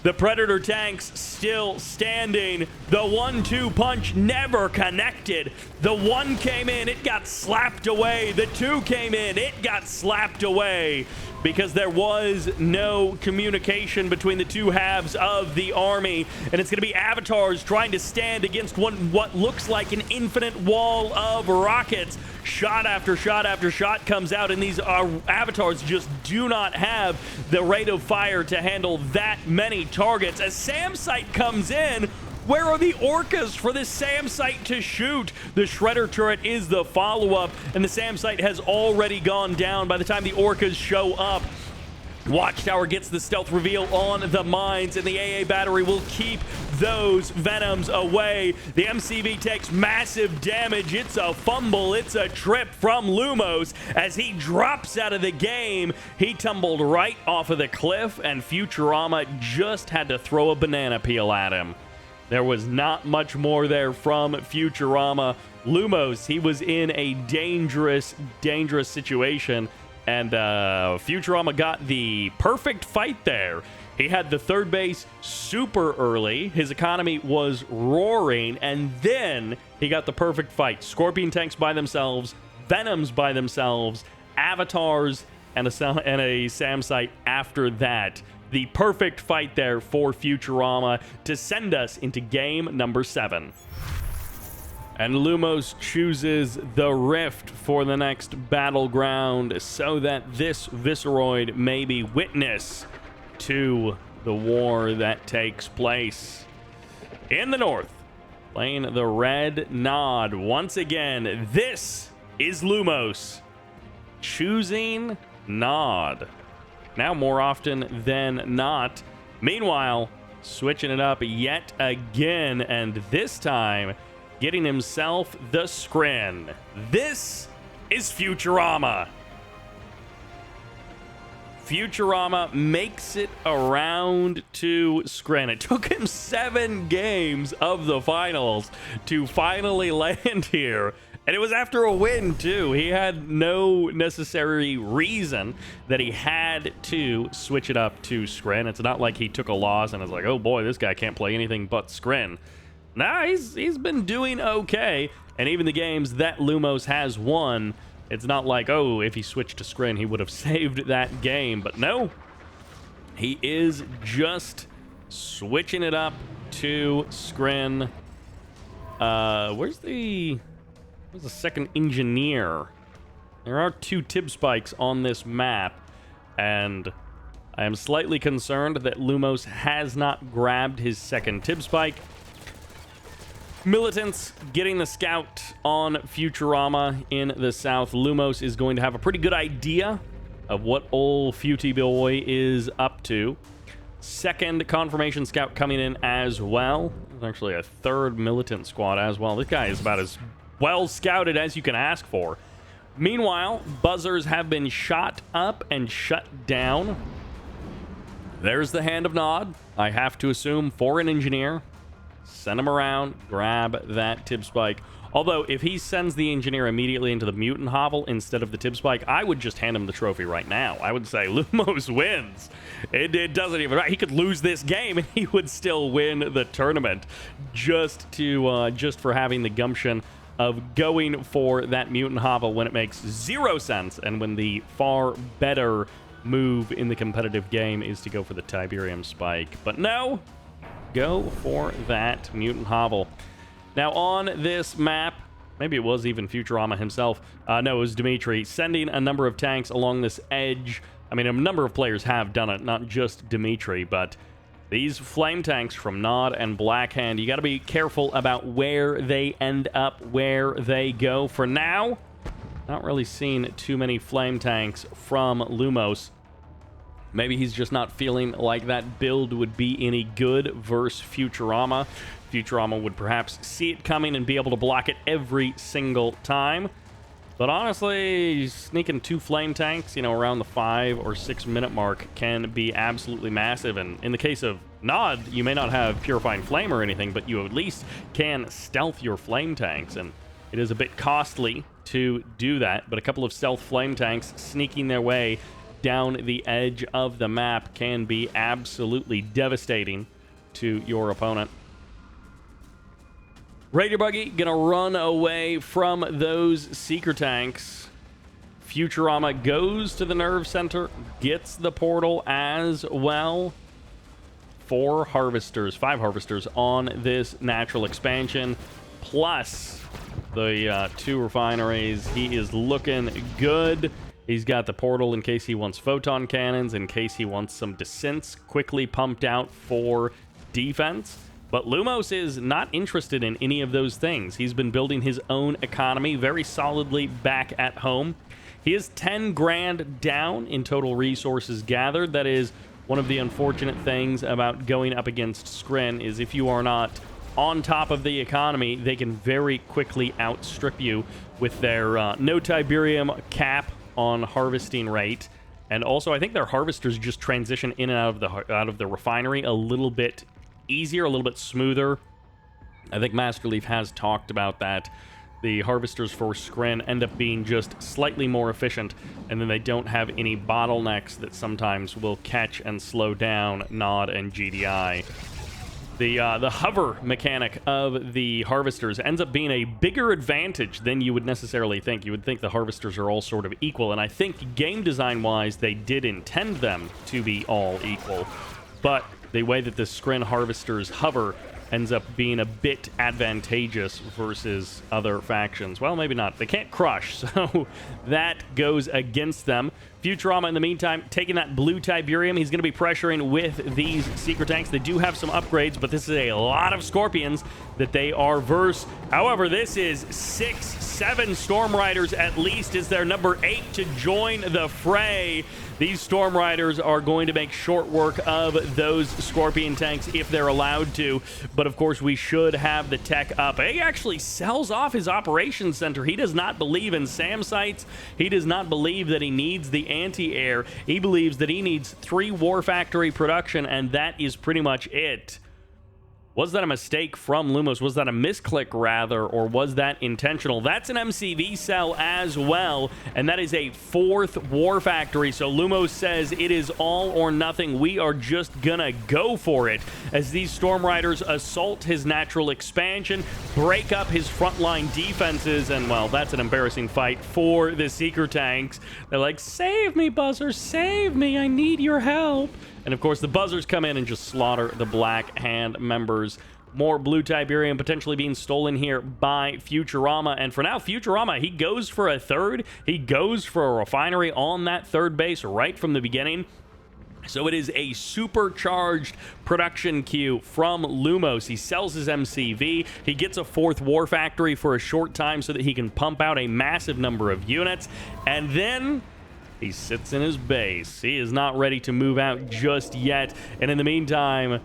The Predator tanks still standing. The 1-2 punch never connected. The 1 came in, it got slapped away. The 2 came in, it got slapped away, because there was no communication between the two halves of the army. And it's going to be avatars trying to stand against what looks like an infinite wall of rockets. Shot after shot after shot comes out, and these avatars just do not have the rate of fire to handle that many targets. As SAM site comes in, where are the Orcas for this SAM site to shoot? The Shredder turret is the follow-up, and the SAM site has already gone down by the time the Orcas show up. Watchtower gets the stealth reveal on the mines, and the AA battery will keep those Venoms away. The MCV takes massive damage. It's a fumble. It's a trip from Lumos as he drops out of the game. He tumbled right off of the cliff, and Futurama just had to throw a banana peel at him. There was not much more there from Futurama. Lumos, he was in a dangerous situation. And Futurama got the perfect fight there. He had the third base super early. His economy was roaring. And then he got the perfect fight. Scorpion tanks by themselves, Venoms by themselves, Avatars, and a SAM site after that. The perfect fight there for Futurama to send us into game number 7. And Lumos chooses the Rift for the next battleground so that this Visceroid may be witness to the war that takes place. In the north, playing the red Nod once again. This is Lumos choosing Nod. Now more often than not. Meanwhile, switching it up yet again, and this time getting himself the Scrin. This is Futurama. Futurama makes it around to Scrin. It took him 7 games of the finals to finally land here. And it was after a win, too. He had no necessary reason that he had to switch it up to Scrin. It's not like he took a loss and was like, oh boy, this guy can't play anything but Scrin. Nah, he's been doing okay. And even the games that Lumos has won, it's not like, oh, if he switched to Scrin, he would have saved that game. But no, he is just switching it up to Scrin. Where's the second engineer? There are 2 Tib spikes on this map, and I am slightly concerned that Lumos has not grabbed his second Tib spike. Militants getting the scout on Futurama in the south. Lumos is going to have a pretty good idea of what old Futy Boy is up to. Second confirmation scout coming in as well. There's actually a third militant squad as well. This guy is about as well scouted as you can ask for. Meanwhile, buzzers have been shot up and shut down. There's the hand of Nod, I have to assume, for an engineer. Send him around, grab that Tib spike. Although, if he sends the engineer immediately into the mutant hovel instead of the Tib spike, I would just hand him the trophy right now. I would say Lumos wins. It doesn't even matter. He could lose this game and he would still win the tournament just for having the gumption of going for that mutant hovel when it makes 0 sense and when the far better move in the competitive game is to go for the Tiberium spike. But no, go for that mutant hovel. Now on this map, maybe it was even Futurama himself. No, it was Dimitri sending a number of tanks along this edge. I mean, a number of players have done it, not just Dimitri, but these flame tanks from Nod and Blackhand, you got to be careful about where they end up, where they go. For now, not really seeing too many flame tanks from Lumos. Maybe he's just not feeling like that build would be any good versus Futurama. Futurama would perhaps see it coming and be able to block it every single time. But honestly, sneaking 2 flame tanks, around the 5 or 6 minute mark can be absolutely massive. And in the case of Nod, you may not have Purifying Flame or anything, but you at least can stealth your flame tanks. And it is a bit costly to do that, but a couple of stealth flame tanks sneaking their way down the edge of the map can be absolutely devastating to your opponent. Raider Buggy gonna run away from those Seeker tanks. Futurama goes to the nerve center, gets the portal as well. 5 harvesters on this natural expansion, plus the 2 refineries. He is looking good. He's got the portal in case he wants photon cannons, in case he wants some descents quickly pumped out for defense. But Lumos is not interested in any of those things. He's been building his own economy very solidly back at home. He is 10 grand down in total resources gathered. That is one of the unfortunate things about going up against Skrin, is if you are not on top of the economy, they can very quickly outstrip you with their no Tiberium cap on harvesting rate. And also, I think their harvesters just transition in and out of the refinery a little bit easier, a little bit smoother. I think Master Leaf has talked about that. The harvesters for Skrin end up being just slightly more efficient, and then they don't have any bottlenecks that sometimes will catch and slow down Nod and GDI. The hover mechanic of the harvesters ends up being a bigger advantage than you would necessarily think. You would think the harvesters are all sort of equal, and I think game design-wise, they did intend them to be all equal. But the way that the Skrin harvesters hover ends up being a bit advantageous versus other factions. Well, maybe not. They can't crush, so that goes against them. Futurama, in the meantime, taking that blue Tiberium. He's going to be pressuring with these secret tanks. They do have some upgrades, but this is a lot of Scorpions that they are verse. However, this is 6-7 Storm Riders at least is their number 8 to join the fray. These Storm Riders are going to make short work of those Scorpion tanks if they're allowed to. But of course, we should have the tech up. He actually sells off his operations center. He does not believe in SAM sites. He does not believe that he needs the anti-air. He believes that he needs 3 War Factory production, and that is pretty much it. Was that a mistake from Lumos? Was that a misclick, rather, or was that intentional? That's an MCV cell as well, and that is a 4th War Factory. So Lumos says it is all or nothing. We are just gonna go for it as these Storm Riders assault his natural expansion, break up his frontline defenses, and, well, that's an embarrassing fight for the Seeker tanks. They're like, save me, Buzzer, save me, I need your help. And of course, the Buzzers come in and just slaughter the Black Hand members. More blue Tiberium potentially being stolen here by Futurama. And for now, Futurama, he goes for a 3rd. He goes for a refinery on that 3rd base right from the beginning. So it is a supercharged production queue from Lumos. He sells his MCV. He gets a 4th War Factory for a short time so that he can pump out a massive number of units. And then he sits in his base. He is not ready to move out just yet. And in the meantime,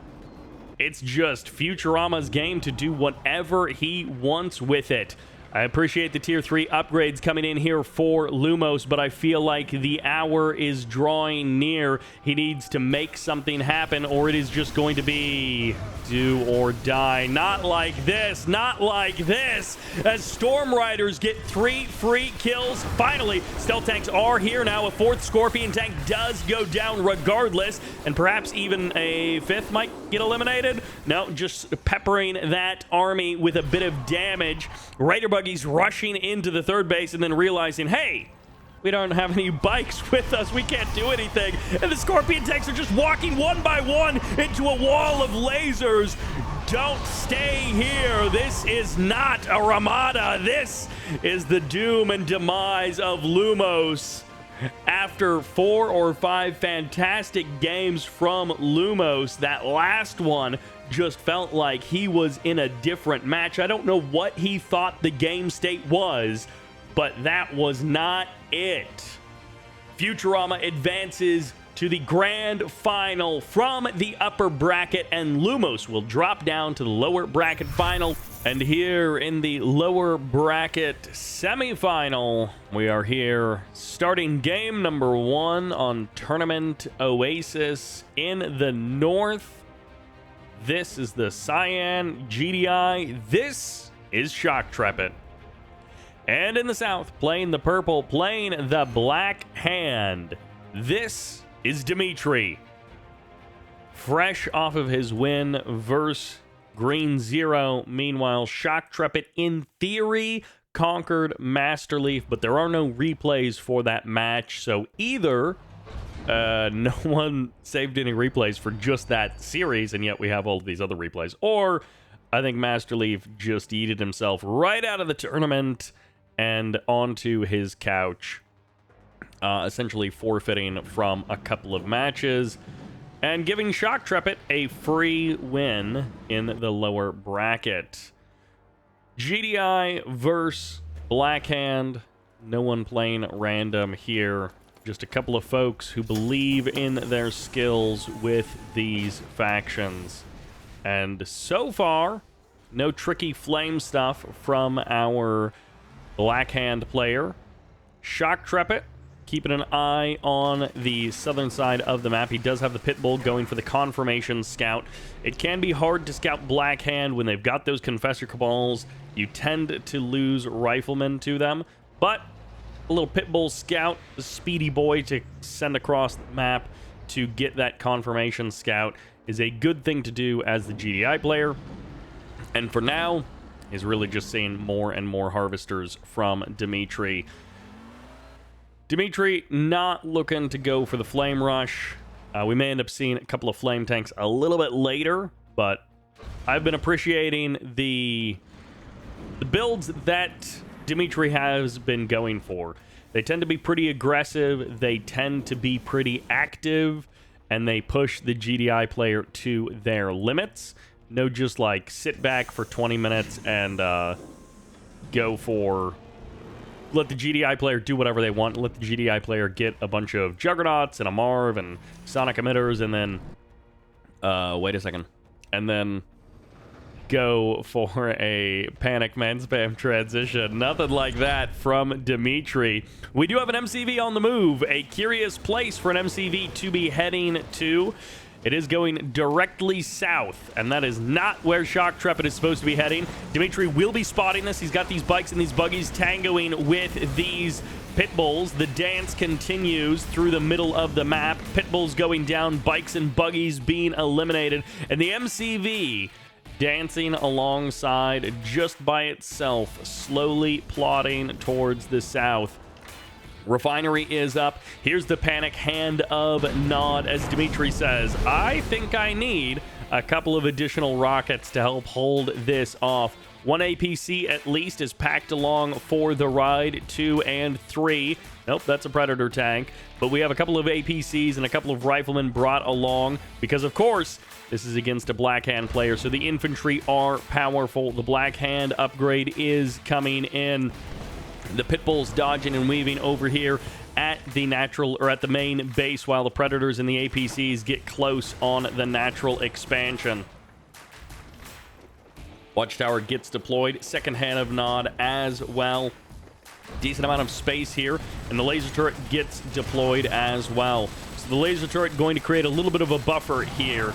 it's just Futurama's game to do whatever he wants with it. I appreciate the Tier 3 upgrades coming in here for Lumos, but I feel like the hour is drawing near. He needs to make something happen, or it is just going to be do or die. Not like this, not like this. As Storm Riders get 3 free kills. Finally, stealth tanks are here now. A 4th Scorpion tank does go down regardless, and perhaps even a 5th might get eliminated. No, just peppering that army with a bit of damage. Raider Buggy's rushing into the 3rd base and then realizing, hey, we don't have any bikes with us. We can't do anything. And the Scorpion tanks are just walking one by one into a wall of lasers. Don't stay here. This is not a Ramada. This is the doom and demise of Lumos. After 4 or 5 fantastic games from Lumos, that last one just felt like he was in a different match. I don't know what he thought the game state was, but that was not it. Futurama advances to the grand final from the upper bracket, and Lumos will drop down to the lower bracket final. And here in the lower bracket semifinal, we are here starting game number 1 on Tournament Oasis in the north. This is the Cyan GDI. This is Shock Trepid. And in the south, playing the purple, playing the Black Hand. This is Dimitri. Fresh off of his win versus Green Zero. Meanwhile, Shock Trepid, in theory, conquered Master Leaf, but there are no replays for that match. So either no one saved any replays for just that series, and yet we have all of these other replays, or I think Master Leaf just yeeted himself right out of the tournament and onto his couch, essentially forfeiting from a couple of matches and giving Shock Trepid a free win in the lower bracket. GDI versus Black Hand. No one playing random here. Just a couple of folks who believe in their skills with these factions. And so far, no tricky flame stuff from our Black Hand player. Shock Trepet, keeping an eye on the southern side of the map. He does have the Pitbull going for the Confirmation Scout. It can be hard to scout Black Hand when they've got those Confessor Cabals. You tend to lose Riflemen to them, but a little Pitbull Scout, the speedy boy to send across the map to get that Confirmation Scout is a good thing to do as the GDI player. And for now, is really just seeing more and more Harvesters from Dimitri. Dimitri not looking to go for the Flame Rush. We may end up seeing a couple of Flame Tanks a little bit later, but I've been appreciating the builds that Dimitri has been going for. They tend to be pretty aggressive, they tend to be pretty active, and they push the GDI player to their limits. No just like sit back for 20 minutes and go for... Let the GDI player do whatever they want. Let the GDI player get a bunch of Juggernauts and a Marv and Sonic Emitters and then... wait a second. And then go for a Panic Man Spam transition. Nothing like that from Dimitri. We do have an MCV on the move. A curious place for an MCV to be heading to. It is going directly south, and that is not where Shock Trepet is supposed to be heading. Dimitri will be spotting this. He's got these bikes and these buggies tangoing with these Pitbulls. The dance continues through the middle of the map. Pitbulls going down, bikes and buggies being eliminated, and the MCV dancing alongside just by itself, slowly plodding towards the south. Refinery is up. Here's the panic hand of Nod as Dimitri says, I think I need a couple of additional rockets to help hold this off. One APC at least is packed along for the ride. 2 and 3. Nope, that's a Predator tank. But we have a couple of APCs and a couple of riflemen brought along because, of course, this is against a Black Hand player, so the infantry are powerful. The Black Hand upgrade is coming in. The Pitbull's dodging and weaving over here at the natural, or at the main base, while the Predators and the APCs get close on the natural expansion. Watchtower gets deployed. Second hand of Nod as well. Decent amount of space here, and the laser turret gets deployed as well. So the laser turret going to create a little bit of a buffer here.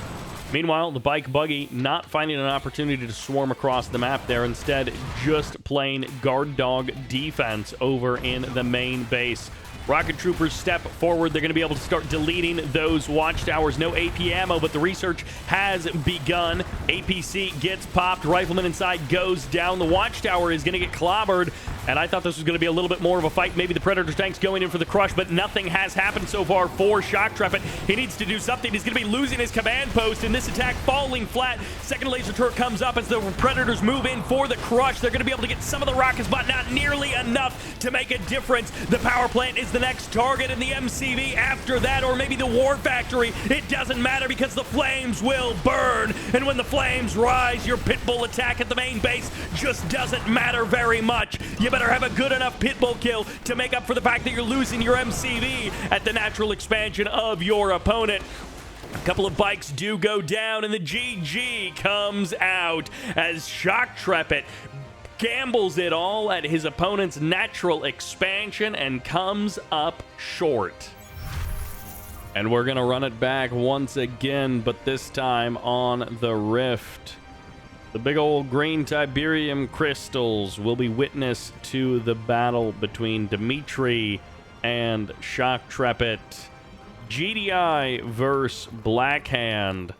Meanwhile, the bike buggy not finding an opportunity to swarm across the map there, instead just playing guard dog defense over in the main base. Rocket troopers step forward. They're going to be able to start deleting those watchtowers. No AP ammo, but the research has begun. APC gets popped. Rifleman inside goes down. The watchtower is going to get clobbered, and I thought this was going to be a little bit more of a fight. Maybe the Predator tank's going in for the crush, but nothing has happened so far for Shock Trepet. He needs to do something. He's going to be losing his command post, and this attack falling flat. Second laser turret comes up as the Predators move in for the crush. They're going to be able to get some of the rockets, but not nearly enough to make a difference. The power plant is the next target in the MCV after that, or maybe the War Factory. It doesn't matter because the flames will burn, and when the flames rise, your Pitbull attack at the main base just doesn't matter very much. You better have a good enough Pitbull kill to make up for the fact that you're losing your MCV at the natural expansion of your opponent. A couple of bikes do go down, and the GG comes out as Shock Trepet gambles it all at his opponent's natural expansion and comes up short. And we're gonna run it back once again, but this time on the Rift. The big old green Tiberium crystals will be witness to the battle between Dimitri and Shock Trepet. GDI versus Black Hand.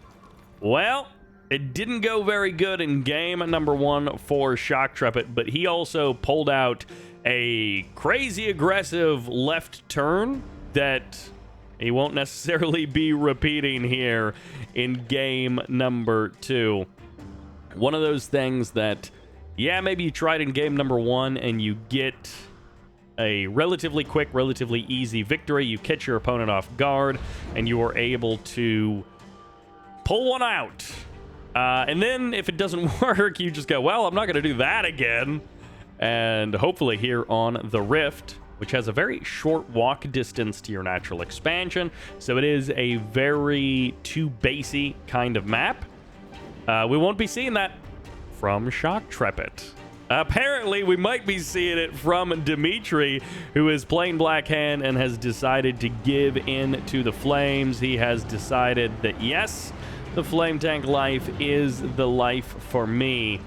Well, it didn't go very good in game number 1 for Shock Trepet, but he also pulled out a crazy aggressive left turn that he won't necessarily be repeating here in game number 2. One of those things that, yeah, maybe you tried in game number 1 and you get a relatively quick, relatively easy victory. You catch your opponent off guard and you are able to pull one out. And then if it doesn't work, you just go, well, I'm not going to do that again. And hopefully here on the Rift, which has a very short walk distance to your natural expansion, so it is a very too basey kind of map. We won't be seeing that from Shock Trepet. Apparently, we might be seeing it from Dimitri, who is playing Black Hand and has decided to give in to the flames. He has decided that, yes, the flame tank life is the life for me.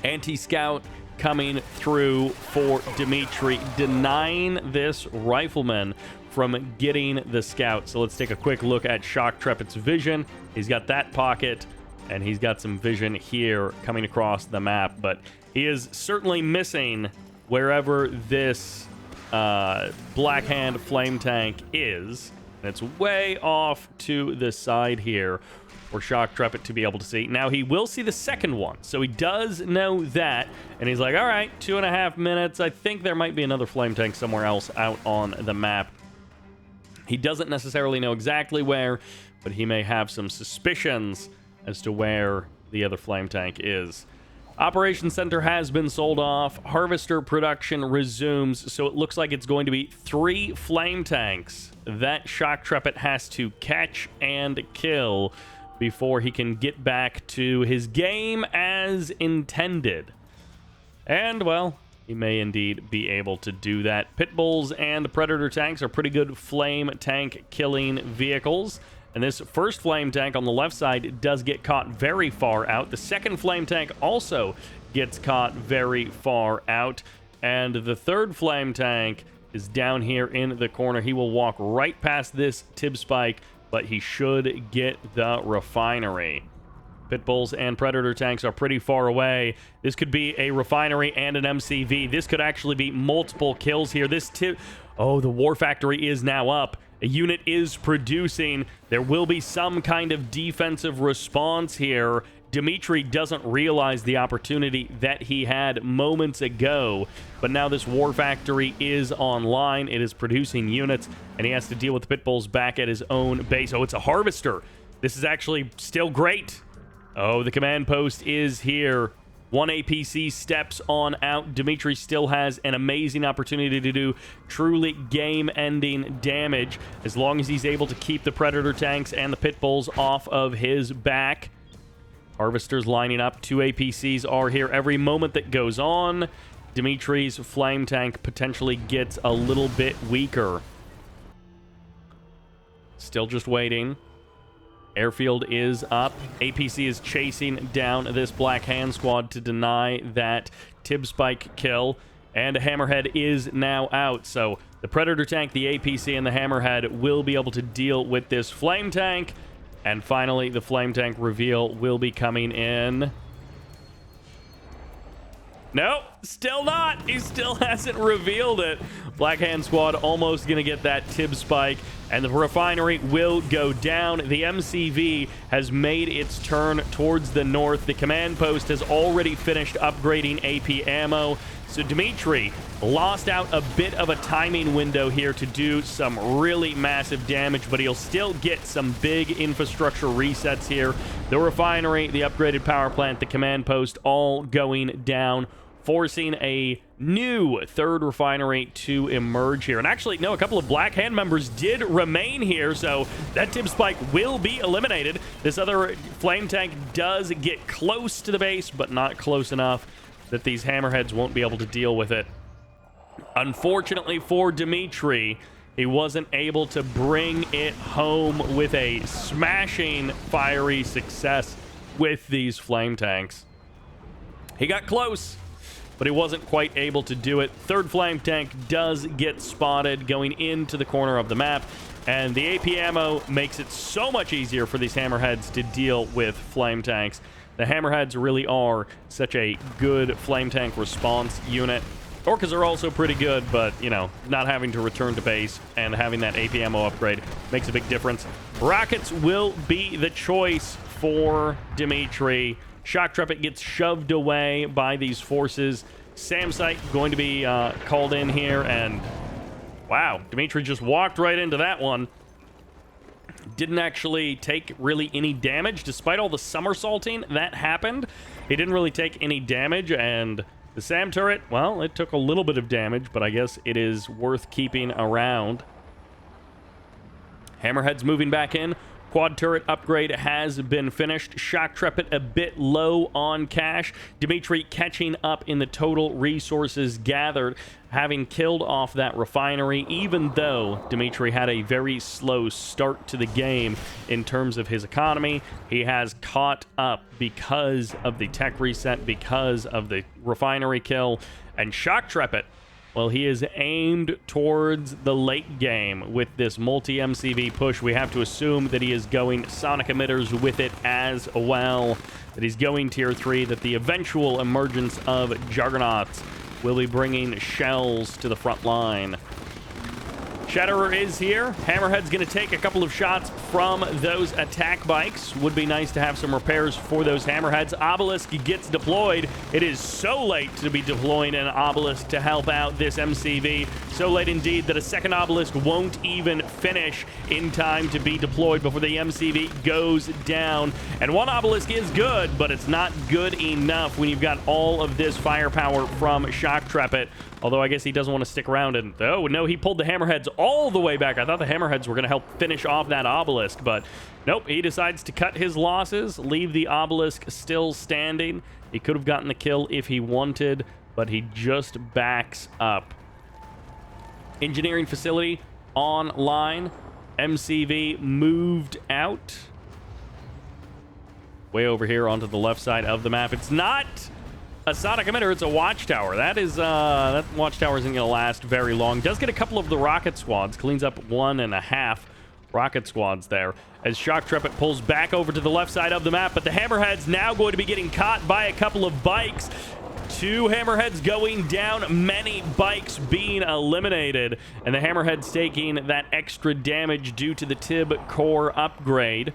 Anti-scout coming through for Dimitri, denying this rifleman from getting the scout. So let's take a quick look at Shock Trepet's vision. He's got that pocket, and he's got some vision here coming across the map, but he is certainly missing wherever this Black Hand flame tank is. And it's way off to the side here for Shock Trepet to be able to see. Now, he will see the second one, so he does know that. And he's like, all right, 2.5 minutes. I think there might be another flame tank somewhere else out on the map. He doesn't necessarily know exactly where, but he may have some suspicions as to where the other flame tank is. Operations Center has been sold off. Harvester production resumes, so it looks like it's going to be 3 flame tanks that Shock Trepet has to catch and kill before he can get back to his game as intended. And, well, he may indeed be able to do that. Pit Bulls and Predator tanks are pretty good flame tank killing vehicles. And this first flame tank on the left side does get caught very far out. The second flame tank also gets caught very far out. And the third flame tank is down here in the corner. He will walk right past this tib spike, but he should get the refinery. Pit Bulls and Predator tanks are pretty far away. This could be a refinery and an MCV. This could actually be multiple kills here. Oh, the War Factory is now up. A unit is producing. There will be some kind of defensive response here. Dimitri doesn't realize the opportunity that he had moments ago, but now this War Factory is online. It is producing units, and he has to deal with the Pit Bulls back at his own base. Oh, it's a Harvester. This is actually still great. Oh, the command post is here. 1 APC steps on out. Dimitri still has an amazing opportunity to do truly game-ending damage as long as he's able to keep the Predator tanks and the Pit Bulls off of his back. Harvesters lining up. 2 APCs are here. Every moment that goes on, Dimitri's flame tank potentially gets a little bit weaker. Still just waiting. Airfield is up. APC is chasing down this Black Hand squad to deny that tib spike kill. And a Hammerhead is now out. So the Predator tank, the APC, and the Hammerhead will be able to deal with this flame tank. And finally, the flame tank reveal will be coming in. Nope, still not. He still hasn't revealed it. Black Hand Squad almost going to get that tib spike, and the refinery will go down. The MCV has made its turn towards the north. The command post has already finished upgrading AP ammo. So Dimitri lost out a bit of a timing window here to do some really massive damage, but he'll still get some big infrastructure resets here. The refinery, the upgraded power plant, the command post all going down, forcing a new third refinery to emerge here. And actually, no, a couple of Black Hand members did remain here, so that tib spike will be eliminated. This other flame tank does get close to the base, but not close enough that these Hammerheads won't be able to deal with it. Unfortunately for Dimitri, he wasn't able to bring it home with a smashing fiery success with these flame tanks. He got close, but he wasn't quite able to do it. Third flame tank does get spotted going into the corner of the map, and the AP ammo makes it so much easier for these Hammerheads to deal with flame tanks. The Hammerheads really are such a good flame tank response unit. Orcas are also pretty good, but, you know, not having to return to base and having that AP ammo upgrade makes a big difference. Rockets will be the choice for Dimitri. Shock Trepet gets shoved away by these forces. Samsite going to be called in here, and wow, Dimitri just walked right into that one. Didn't actually take really any damage, despite all the somersaulting that happened. He didn't really take any damage, and The SAM turret, well, it took a little bit of damage, but I guess it is worth keeping around. Hammerhead's moving back in. Quad turret upgrade has been finished. Shock Trepid a bit low on cash. Dimitri catching up in the total resources gathered, having killed off that refinery, even though Dimitri had a very slow start to the game in terms of his economy. He has caught up because of the tech reset, because of the refinery kill. And Shock Trepid, well, he is aimed towards the late game with this multi-MCV push. We have to assume that he is going sonic emitters with it as well, that he's going tier 3, that the eventual emergence of Juggernauts will be bringing shells to the front line. Shatterer is here. Hammerhead's going to take a couple of shots from those attack bikes. Would be nice to have some repairs for those Hammerheads. Obelisk gets deployed. It is so late to be deploying an Obelisk to help out this MCV. So late indeed that a second Obelisk won't even finish in time to be deployed before the MCV goes down. And one Obelisk is good, but it's not good enough when you've got all of this firepower from Shock Trepid. Although I guess he doesn't want to stick around. And oh no, he pulled the Hammerheads all the way back. I thought the Hammerheads were going to help finish off that Obelisk, but nope, he decides to cut his losses, leave the Obelisk still standing. He could have gotten the kill if he wanted, but he just backs up. Engineering facility online. MCV moved out. Way over here onto the left side of the map. It's not a sonic emitter, it's a watchtower. That watchtower isn't going to last very long. Does get a couple of the rocket squads. Cleans up 1.5 rocket squads there. As Shock Trepid pulls back over to the left side of the map, but the Hammerhead's now going to be getting caught by a couple of bikes. 2 Hammerheads going down, many bikes being eliminated. And the Hammerhead's taking that extra damage due to the Tib core upgrade.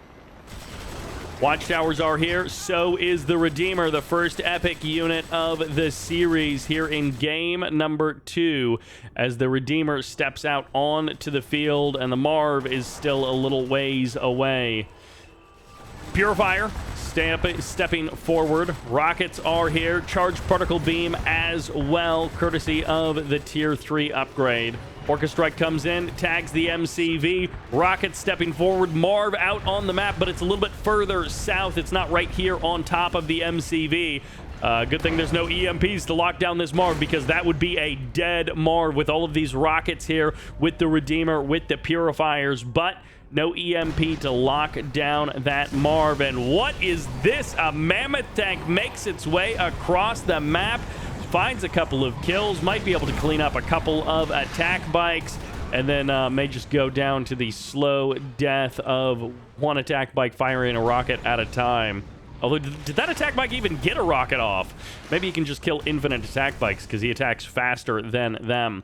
Watchtowers are here, so is the Redeemer, the first epic unit of the series here in game number 2, as the Redeemer steps out onto the field and the Marv is still a little ways away. Purifier stepping forward. Rockets are here. Charged particle beam as well, courtesy of the tier 3 upgrade. Orca Strike comes in, tags the MCV. Rocket stepping forward. Marv out on the map, but it's a little bit further south. It's not right here on top of the MCV. Good thing there's no EMPs to lock down this Marv, because that would be a dead Marv with all of these rockets here, with the Redeemer, with the Purifiers, but no EMP to lock down that Marv. And what is this? A Mammoth tank makes its way across the map, finds a couple of kills, might be able to clean up a couple of attack bikes, and then may just go down to the slow death of one attack bike firing a rocket at a time. Although, did that attack bike even get a rocket off? Maybe he can just kill infinite attack bikes because he attacks faster than them.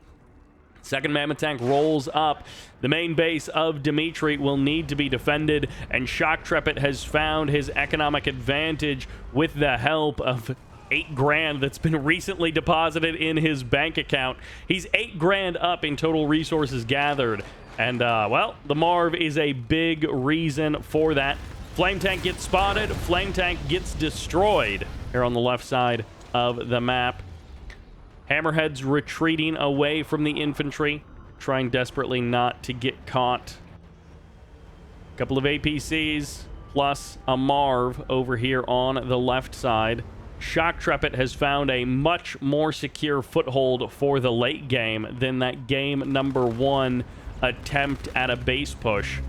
Second Mammoth tank rolls up. The main base of Dimitri will need to be defended, and Shock Trepid has found his economic advantage with the help of $8,000 that's been recently deposited in his bank account. He's $8,000 up in total resources gathered, and well, the Marv is a big reason for that. Flame tank gets spotted, flame tank gets destroyed here on the left side of the map. Hammerhead's retreating away from the infantry, trying desperately not to get caught. A couple of APCs plus a Marv over here on the left side. Shock Trepid has found a much more secure foothold for the late game than that game number 1 attempt at a base push.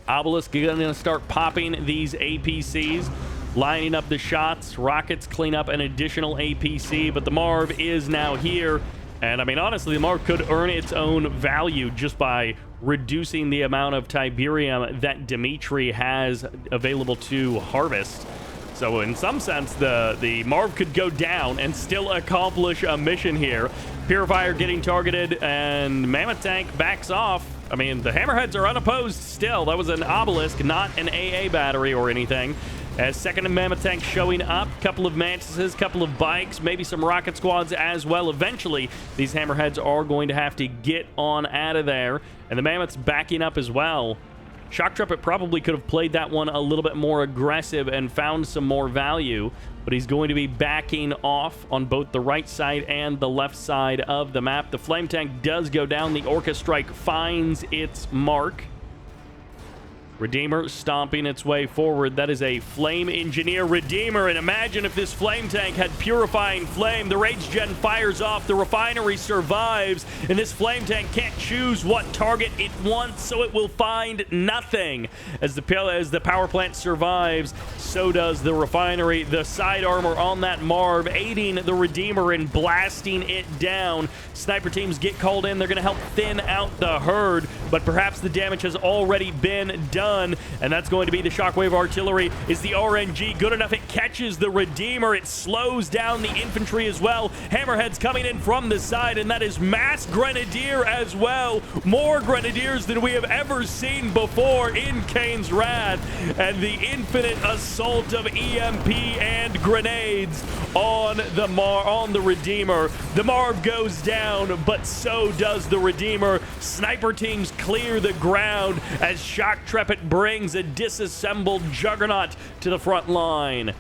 Obelisk is going to start popping these APCs, lining up the shots. Rockets clean up an additional APC, but the Marv is now here. And I mean, honestly, the Marv could earn its own value just by reducing the amount of Tiberium that Dimitri has available to harvest. So in some sense, the Marv could go down and still accomplish a mission here. Purifier getting targeted, and Mammoth tank backs off. I mean, the Hammerheads are unopposed still. That was an Obelisk, not an AA battery or anything. As second Mammoth tank showing up, couple of Mantises, couple of bikes, maybe some rocket squads as well. Eventually, these Hammerheads are going to have to get on out of there, and the Mammoth's backing up as well. Shocktrepet probably could have played that one a little bit more aggressive and found some more value, but he's going to be backing off on both the right side and the left side of the map. The flame tank does go down. The Orca Strike finds its mark. Redeemer stomping its way forward. That is a Flame Engineer Redeemer, and imagine if this Flame Tank had Purifying Flame. The Rage Gen fires off, the Refinery survives, and this Flame Tank can't choose what target it wants, so it will find nothing. As the power plant survives, so does the Refinery. The side armor on that Marv aiding the Redeemer in blasting it down. Sniper teams get called in. They're going to help thin out the herd, but perhaps the damage has already been done. And that's going to be the Shockwave Artillery. Is the RNG good enough? It catches the Redeemer. It slows down the infantry as well. Hammerhead's coming in from the side, and that is Mass Grenadier as well. More Grenadiers than we have ever seen before in Kane's Wrath. And the infinite assault of EMP and grenades on the Redeemer. The Marv goes down, but so does the Redeemer. Sniper teams clear the ground as Shocktrepet brings a disassembled Juggernaut to the front line.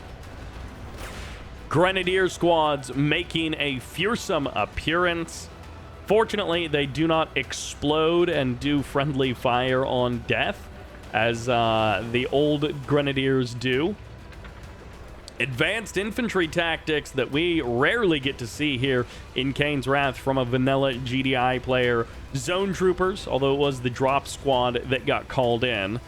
Grenadier squads making a fearsome appearance. Fortunately, they do not explode and do friendly fire on death, as the old Grenadiers do. Advanced infantry tactics that we rarely get to see here in Kane's Wrath from a vanilla GDI player. Zone troopers, although it was the drop squad that got called in.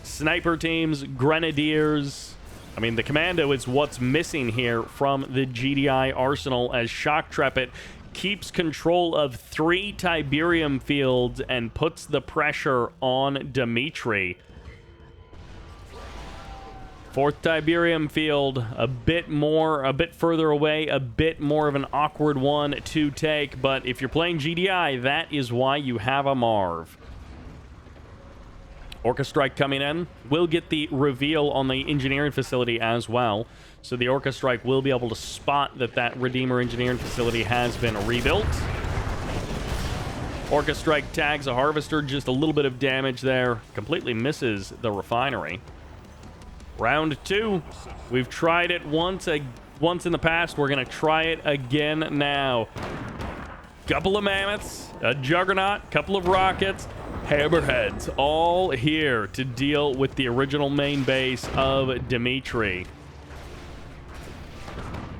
Sniper teams, grenadiers. I mean, the commando is what's missing here from the GDI arsenal, as Shocktrepet keeps control of 3 Tiberium fields and puts the pressure on Dimitri. 4th Tiberium field, a bit further away, a bit more of an awkward one to take, but if you're playing GDI, that is why you have a Marv. Orca Strike coming in. We'll get the reveal on the engineering facility as well, so the Orca Strike will be able to spot that Redeemer engineering facility has been rebuilt. Orca Strike tags a Harvester, just a little bit of damage there. Completely misses the Refinery. Round 2. We've tried it once in the past. We're going to try it again now. Couple of Mammoths, a Juggernaut, couple of Rockets, Hammerheads, all here to deal with the original main base of Dimitri.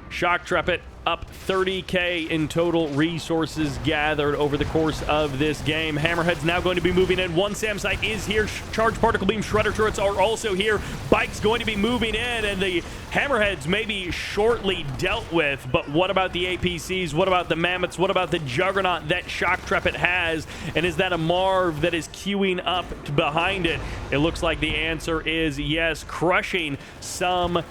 Shocktrepet up 30k in total resources gathered over the course of this game. Hammerhead's now going to be moving in. One SAM site is here. Charged particle beam shredder turrets are also here. Bike's going to be moving in, and the Hammerheads may be shortly dealt with, but what about the APCs? What about the Mammoths? What about the Juggernaut that Shocktrepet has? And is that a Marv that is queuing up behind it? It looks like the answer is yes, crushing some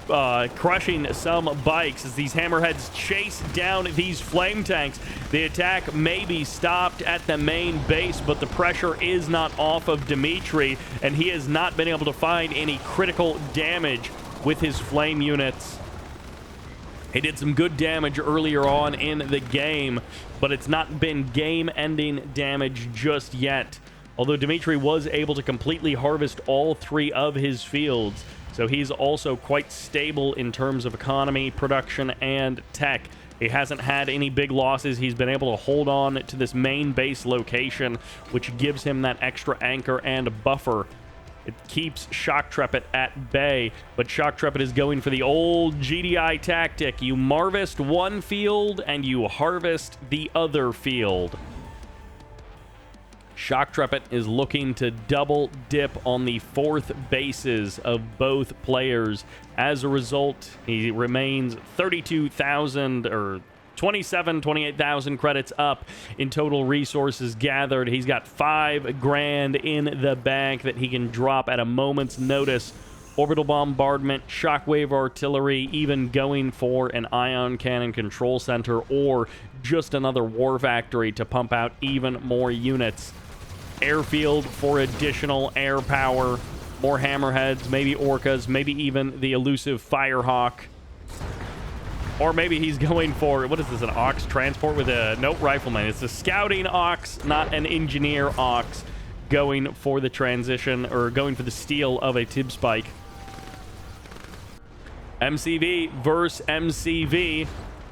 bikes as these Hammerheads chase down these flame tanks. The attack may be stopped at the main base, but the pressure is not off of Dimitri, and he has not been able to find any critical damage with his flame units. He did some good damage earlier on in the game, but it's not been game-ending damage just yet. Although Dimitri was able to completely harvest all 3 of his fields, so he's also quite stable in terms of economy, production, and tech. He hasn't had any big losses. He's been able to hold on to this main base location, which gives him that extra anchor and buffer. It keeps Shocktrepet at bay, but Shocktrepet is going for the old GDI tactic. You marvest one field, and you harvest the other field. Shocktrepet is looking to double dip on the 4th bases of both players. As a result, he remains 32,000 or 28,000 credits up in total resources gathered. He's got 5 grand in the bank that he can drop at a moment's notice. Orbital bombardment, shockwave artillery, even going for an ion cannon control center or just another war factory to pump out even more units. Airfield for additional air power, more Hammerheads, maybe Orcas, maybe even the elusive Firehawk. Or maybe he's going for, what is this, an Ox transport with a, nope, rifleman. It's a scouting Ox, not an engineer Ox. going for the transition, or going for the steal of a Tib Spike. MCV versus MCV.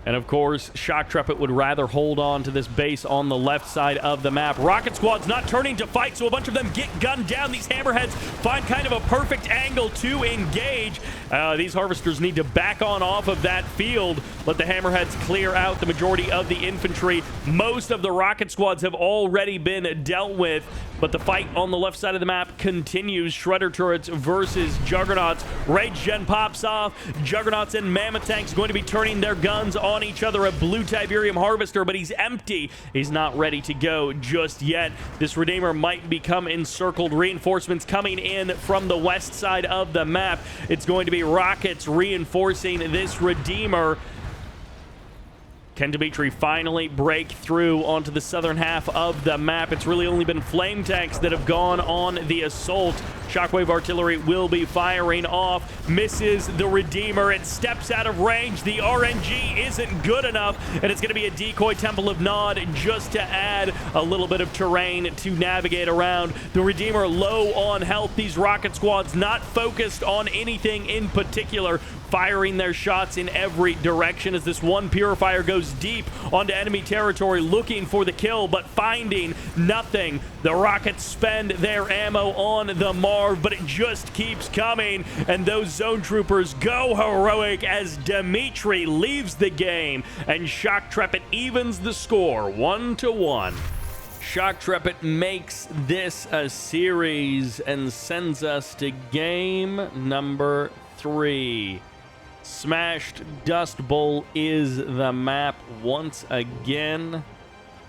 And of course, Shock Trumpet would rather hold on to this base on the left side of the map. Rocket Squad's not turning to fight, so a bunch of them get gunned down. These Hammerheads find kind of a perfect angle to engage. These Harvesters need to back on off of that field. Let the Hammerheads clear out the majority of the infantry. Most of the Rocket Squads have already been dealt with, but the fight on the left side of the map continues. Shredder Turrets versus Juggernauts. Rage Gen pops off. Juggernauts and Mammoth Tanks going to be turning their guns on each other. A blue Tiberium Harvester, but he's empty. He's not ready to go just yet. This Redeemer might become encircled. Reinforcements coming in from the west side of the map. It's going to be rockets reinforcing this Redeemer. Can Dimitri finally break through onto the southern half of the map? It's really only been flame tanks that have gone on the assault. Shockwave artillery will be firing off. Misses the Redeemer. It steps out of range. The RNG isn't good enough, and it's going to be a decoy Temple of Nod just to add a little bit of terrain to navigate around. The Redeemer low on health. These rocket squads not focused on anything in particular, firing their shots in every direction as this one Purifier goes deep onto enemy territory looking for the kill, but finding nothing. The rockets spend their ammo on the Marv, but it just keeps coming, and those zone troopers go heroic as Dimitri leaves the game, and Shock Trumpet evens the score 1-1. Shock Trumpet makes this a series and sends us to game number 3. Smashed Dust Bowl is the map once again.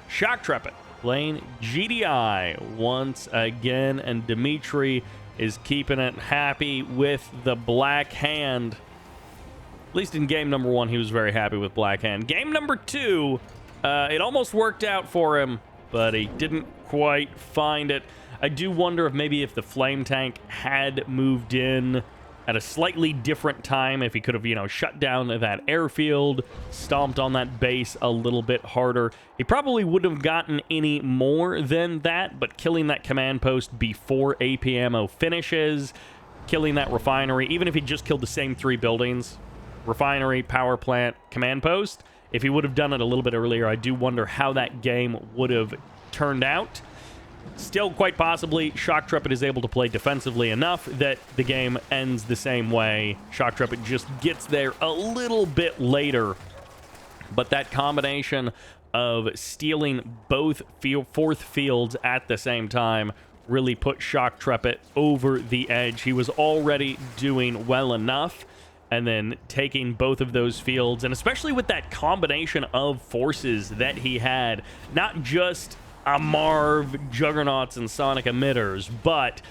Shock Trumpet playing GDI once again, and Dimitri is keeping it happy with the Black Hand. At least in game number 1, he was very happy with Black Hand. Game number 2, it almost worked out for him, but he didn't quite find it. I do wonder if maybe if the Flame Tank had moved in at a slightly different time, if he could have, you know, shut down that airfield, stomped on that base a little bit harder. He probably wouldn't have gotten any more than that, but killing that command post before AP ammo finishes, killing that refinery, even if he just killed the same 3 buildings, refinery, power plant, command post, if he would have done it a little bit earlier, I do wonder how that game would have turned out. Still, quite possibly, Shock Trumpet is able to play defensively enough that the game ends the same way. Shock Trumpet just gets there a little bit later. But that combination of stealing both fourth fields at the same time really put Shock Trumpet over the edge. He was already doing well enough, and then taking both of those fields, and especially with that combination of forces that he had, not just a Marv, Juggernauts, and Sonic Emitters, but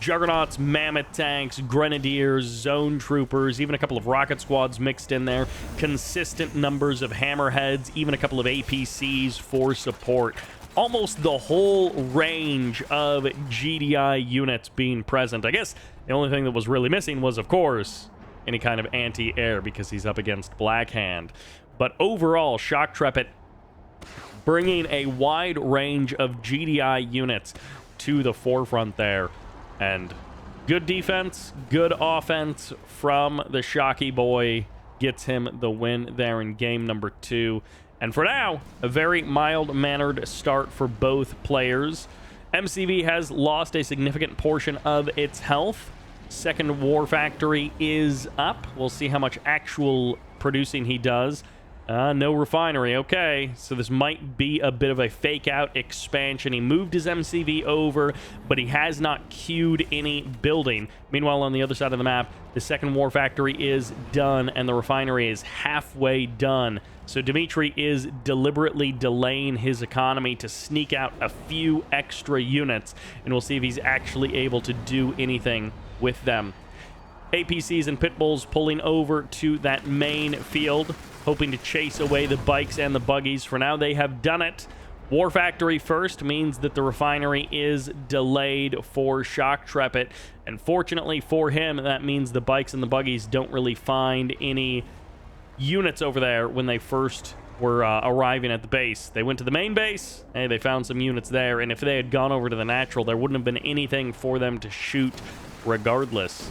Juggernauts, Mammoth Tanks, Grenadiers, Zone Troopers, even a couple of Rocket Squads mixed in there, consistent numbers of Hammerheads, even a couple of APCs for support. Almost the whole range of GDI units being present. I guess the only thing that was really missing was, of course, any kind of anti-air because he's up against Black Hand. But overall, Shock Trumpet bringing a wide range of GDI units to the forefront there. And good defense, good offense from the Shocky Boy gets him the win there in game number 2. And for now, a very mild-mannered start for both players. MCV has lost a significant portion of its health. Second War Factory is up. We'll see how much actual producing he does. No refinery. Okay, so this might be a bit of a fake-out expansion. He moved his MCV over, but he has not queued any building. Meanwhile, on the other side of the map, the second War Factory is done, and the refinery is halfway done. So Dimitri is deliberately delaying his economy to sneak out a few extra units, and we'll see if he's actually able to do anything with them. APCs and Pitbulls pulling over to that main field, hoping to chase away the bikes and the buggies. For now, they have done it. War Factory first means that the refinery is delayed for Shock Trumpet. And fortunately for him, that means the bikes and the buggies don't really find any units over there when they first were arriving at the base. They went to the main base, and they found some units there, and if they had gone over to the natural, there wouldn't have been anything for them to shoot regardless.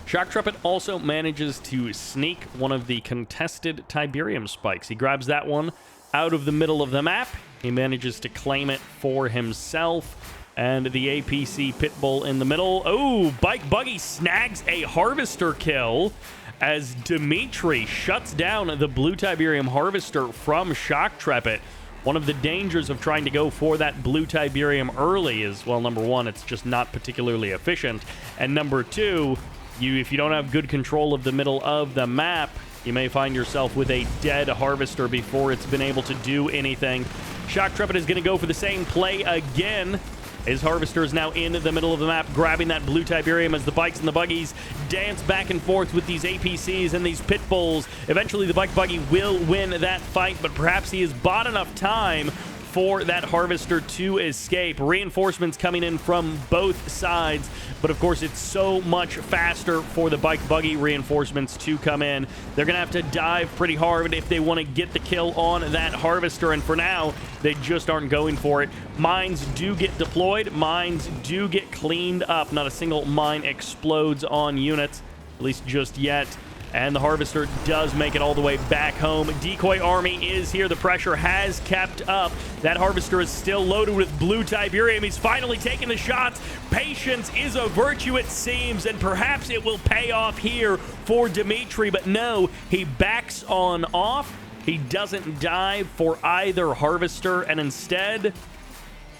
Shock Trumpet also manages to sneak one of the contested Tiberium spikes. He grabs that one out of the middle of the map. He manages to claim it for himself. And the APC Pitbull in the middle. Oh, Bike Buggy snags a Harvester kill as Dimitri shuts down the Blue Tiberium Harvester from Shock Trumpet. One of the dangers of trying to go for that Blue Tiberium early is, well, number one, it's just not particularly efficient. And number two, if you don't have good control of the middle of the map, you may find yourself with a dead Harvester before it's been able to do anything. Shock Trumpet is going to go for the same play again. His Harvester is now in the middle of the map, grabbing that Blue Tiberium as the bikes and the buggies dance back and forth with these APCs and these Pitbulls. Eventually, the Bike Buggy will win that fight, but perhaps he has bought enough time for that Harvester to escape. Reinforcements coming in from both sides, but of course it's so much faster for the Bike Buggy reinforcements to come in. They're gonna have to dive pretty hard if they want to get the kill on that Harvester, and for now they just aren't going for it. Mines do get deployed, mines do get cleaned up. Not a single mine explodes on units, at least just yet. And the Harvester does make it all the way back home. Decoy Army is here. The pressure has kept up. That Harvester is still loaded with Blue Tiberium. He's finally taking the shots. Patience is a virtue, it seems, and perhaps it will pay off here for Dimitri. But no, he backs on off. He doesn't dive for either Harvester, and instead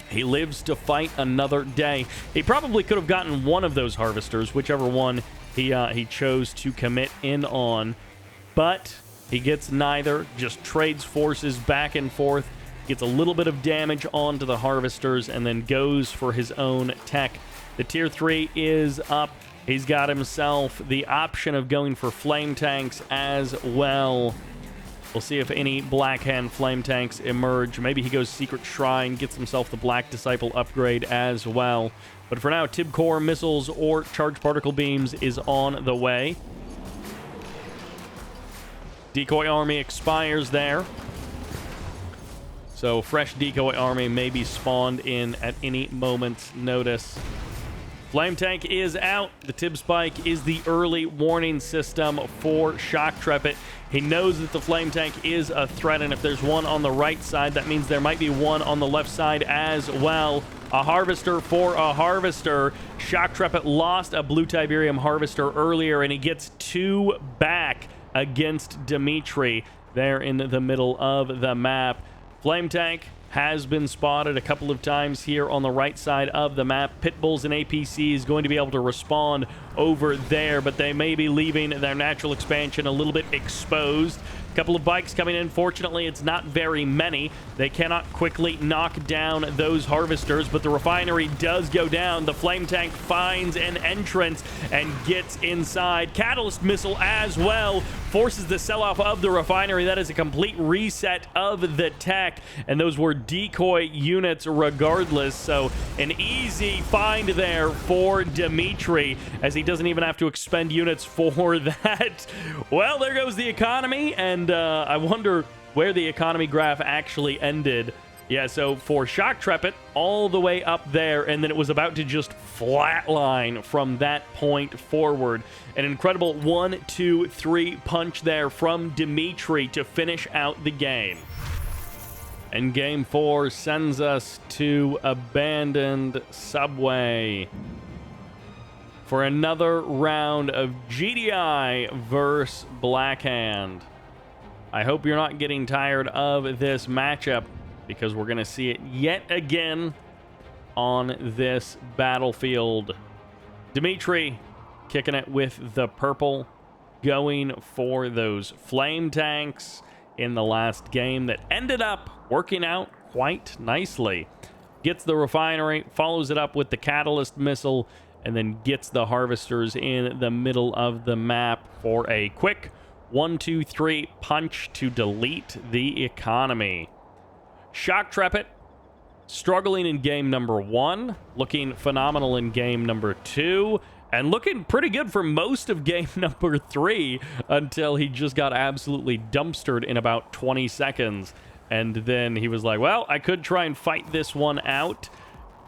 he lives to fight another day. He probably could have gotten one of those Harvesters, whichever one he chose to commit in on, but he gets neither, just trades forces back and forth, gets a little bit of damage onto the Harvesters, and then goes for his own tech. The tier 3 is up. He's got himself the option of going for flame tanks as well. We'll see if any Black Hand flame tanks emerge. Maybe he goes Secret Shrine, gets himself the Black Disciple upgrade as well. But for now, Tib Core missiles or Charged Particle Beams is on the way. Decoy Army expires there. So fresh Decoy Army may be spawned in at any moment's notice. Flame Tank is out. The Tib Spike is the early warning system for Shock Trumpet. He knows that the Flame Tank is a threat, and if there's one on the right side, that means there might be one on the left side as well. A Harvester for a Harvester. Shock Trumpet lost a Blue Tiberium Harvester earlier, and he gets 2 back against Dimitri there in the middle of the map. Flame Tank has been spotted a couple of times here on the right side of the map. Pitbulls and APC is going to be able to respond over there, but they may be leaving their natural expansion a little bit exposed. A couple of bikes coming in. Fortunately, it's not very many. They cannot quickly knock down those Harvesters, but the refinery does go down. The Flame Tank finds an entrance and gets inside. Catalyst Missile as well forces the sell-off of the refinery. That is a complete reset of the tech, and those were decoy units regardless, so an easy find there for Dimitri, as he doesn't even have to expend units for that. Well, there goes the economy, and I wonder where the economy graph actually ended. Yeah, so for Shock Trumpet, all the way up there, and then it was about to just flatline from that point forward. An incredible 1-2-3 punch there from Dimitri to finish out the game. And Game 4 sends us to Abandoned Subway for another round of GDI versus Black Hand. I hope you're not getting tired of this matchup, because we're going to see it yet again on this battlefield. Dimitri kicking it with the purple, going for those flame tanks in the last game that ended up working out quite nicely. Gets the refinery, follows it up with the catalyst missile, and then gets the Harvesters in the middle of the map for a quick 1-2-3 punch to delete the economy. Shock Trumpet struggling in game number 1, looking phenomenal in game number 2, And looking pretty good for most of game number 3 until he just got absolutely dumpstered in about 20 seconds. And then he was like, well, I could try and fight this one out,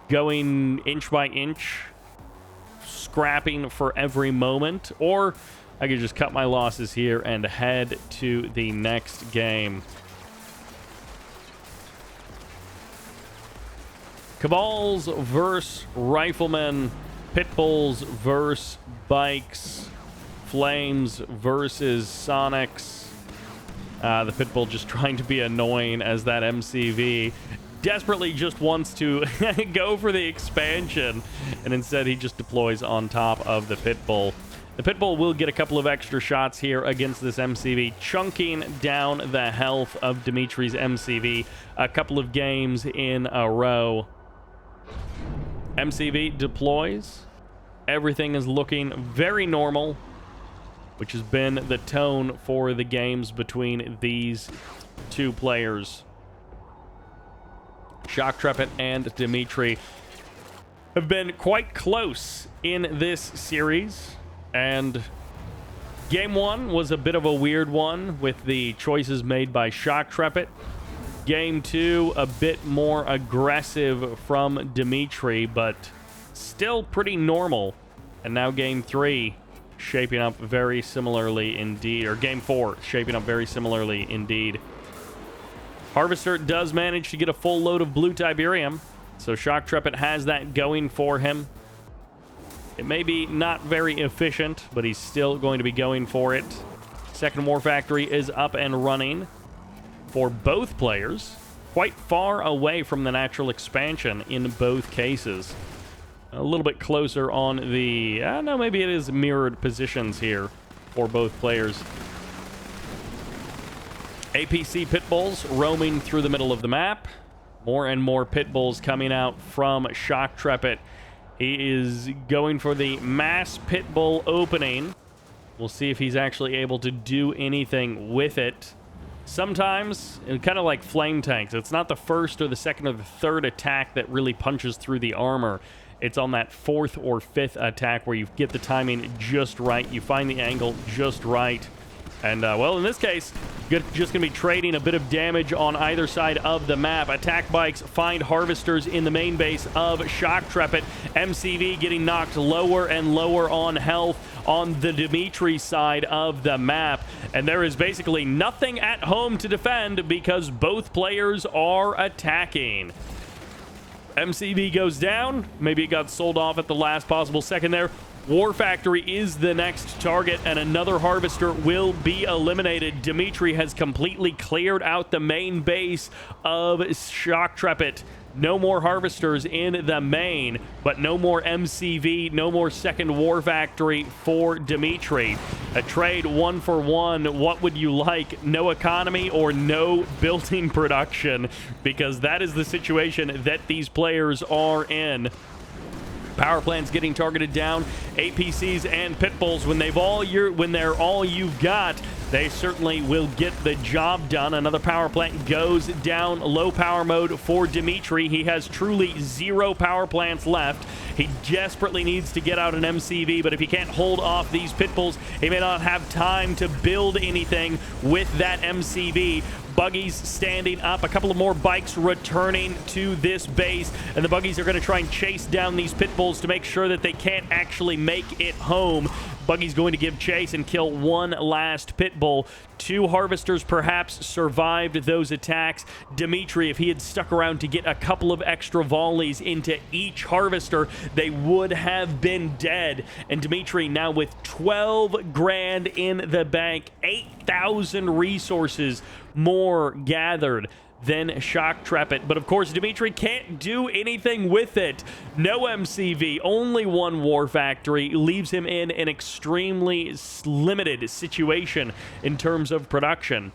going inch by inch, scrapping for every moment, or I could just cut my losses here and head to the next game. Cabals versus Riflemen, Pitbulls versus Bikes, Flames versus Sonics. The Pitbull just trying to be annoying as that MCV desperately just wants to go for the expansion, and instead he just deploys on top of the Pitbull. The Pitbull will get a couple of extra shots here against this MCV, chunking down the health of Dimitri's MCV a couple of games in a row. MCV deploys. Everything is looking very normal, which has been the tone for the games between these two players. Shocktrepet and Dimitri have been quite close in this series, and game 1 was a bit of a weird one with the choices made by Shocktrepet. Game 2, a bit more aggressive from Dimitri, but still pretty normal. And now game 3 shaping up very similarly indeed, or game 4 shaping up very similarly indeed. Harvester does manage to get a full load of blue Tiberium, so Shocktrepet has that going for him. It may be not very efficient, but he's still going to be going for it. Second War Factory is up and running for both players, quite far away from the natural expansion in both cases. A little bit closer on the... no, maybe it is mirrored positions here for both players. APC Pitbulls roaming through the middle of the map. More and more Pitbulls coming out from Shocktrepet. He is going for the mass Pitbull opening. We'll see if he's actually able to do anything with it. Sometimes, kind of like flame tanks, it's not the first or the second or the third attack that really punches through the armor. It's on that fourth or fifth attack where you get the timing just right, you find the angle just right. And, well, in this case, just going to be trading a bit of damage on either side of the map. Attack bikes find harvesters in the main base of Shocktrepet. MCV getting knocked lower and lower on health on the Dimitri side of the map. And there is basically nothing at home to defend because both players are attacking. MCV goes down. Maybe it got sold off at the last possible second there. War Factory is the next target, and another Harvester will be eliminated. Dimitri has completely cleared out the main base of Shocktrepet. No more Harvesters in the main, but no more MCV, no more second War Factory for Dimitri. A trade 1-for-1. What would you like? No economy or no building production? Because that is the situation that these players are in. Power plants getting targeted down. APCs and Pitbulls, when they're all you've got, they certainly will get the job done. Another power plant goes down. Low power mode for Dimitri. He has truly 0 power plants left. He desperately needs to get out an MCV, but if he can't hold off these Pitbulls, he may not have time to build anything with that MCV. Buggies standing up, a couple of more bikes returning to this base, and the buggies are going to try and chase down these Pitbulls to make sure that they can't actually make it home. Buggy's going to give chase and kill one last Pitbull. 2 Harvesters perhaps survived those attacks. Dimitri, if he had stuck around to get a couple of extra volleys into each Harvester, they would have been dead. And Dimitri now with 12 grand in the bank, 8,000 resources more gathered than Shocktrepet. But of course, Dimitri can't do anything with it. No MCV, only 1 War Factory leaves him in an extremely limited situation in terms of production.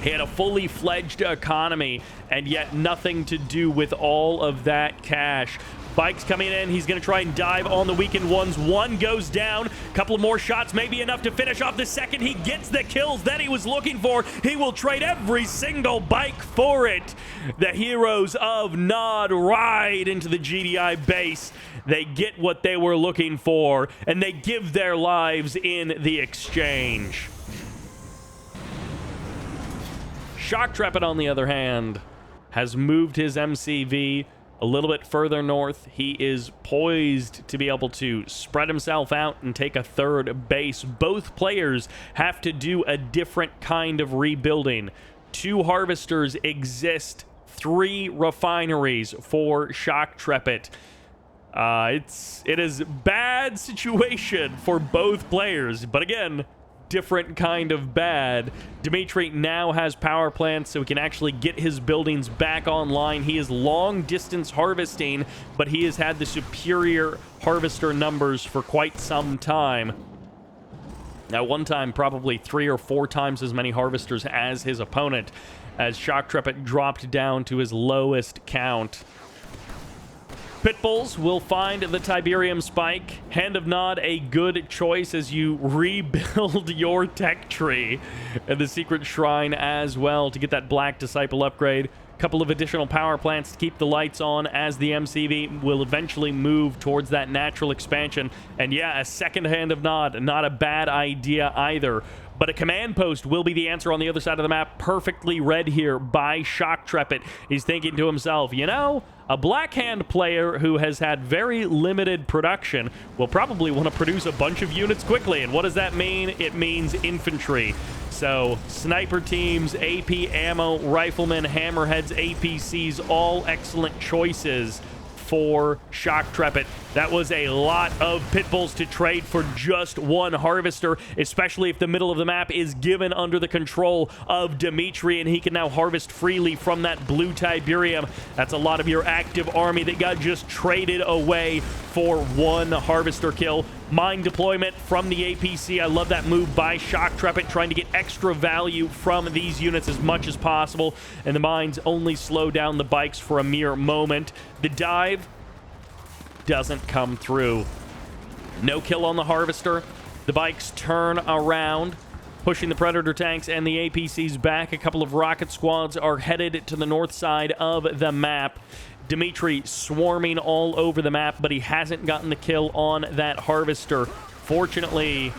He had a fully fledged economy and yet nothing to do with all of that cash. Bikes coming in. He's going to try and dive on the weakened ones. 1 goes down. A couple of more shots, maybe enough to finish off the second. He gets the kills that he was looking for. He will trade every single bike for it. The heroes of Nod ride into the GDI base. They get what they were looking for, and they give their lives in the exchange. Shock Trepid, on the other hand, has moved his MCV a little bit further north. He is poised to be able to spread himself out and take a third base. Both players have to do a different kind of rebuilding. 2 harvesters exist, 3 refineries for Shock Trepid. It is a bad situation for both players, but again, different kind of bad. Dimitri now has power plants, so he can actually get his buildings back online. He is long distance harvesting, but he has had the superior harvester numbers for quite some time. At one time, probably 3 or 4 times as many harvesters as his opponent, as Shock Trepid dropped down to his lowest count. Pitbulls will find the Tiberium Spike. Hand of Nod, a good choice as you rebuild your tech tree. And the Secret Shrine as well to get that Black Disciple upgrade. Couple of additional power plants to keep the lights on as the MCV will eventually move towards that natural expansion. And yeah, a second Hand of Nod, not a bad idea either. But a command post will be the answer on the other side of the map. Perfectly read here by Shock Trepid. He's thinking to himself, you know, a Black Hand player who has had very limited production will probably want to produce a bunch of units quickly. And what does that mean? It means infantry. So sniper teams, AP ammo, riflemen, hammerheads, APCs, all excellent choices for Shock Trepid. That was a lot of Pitbulls to trade for just 1 harvester, especially if the middle of the map is given under the control of Dimitri, and he can now harvest freely from that blue Tiberium. That's a lot of your active army that got just traded away for 1 harvester kill. Mine deployment from the APC. I love that move by Shock Trepid, trying to get extra value from these units as much as possible, and the mines only slow down the bikes for a mere moment. The dive doesn't come through. No kill on the harvester. The bikes turn around, pushing the Predator tanks and the APCs back. A couple of rocket squads are headed to the north side of the map. Dimitri swarming all over the map, but he hasn't gotten the kill on that harvester. Fortunately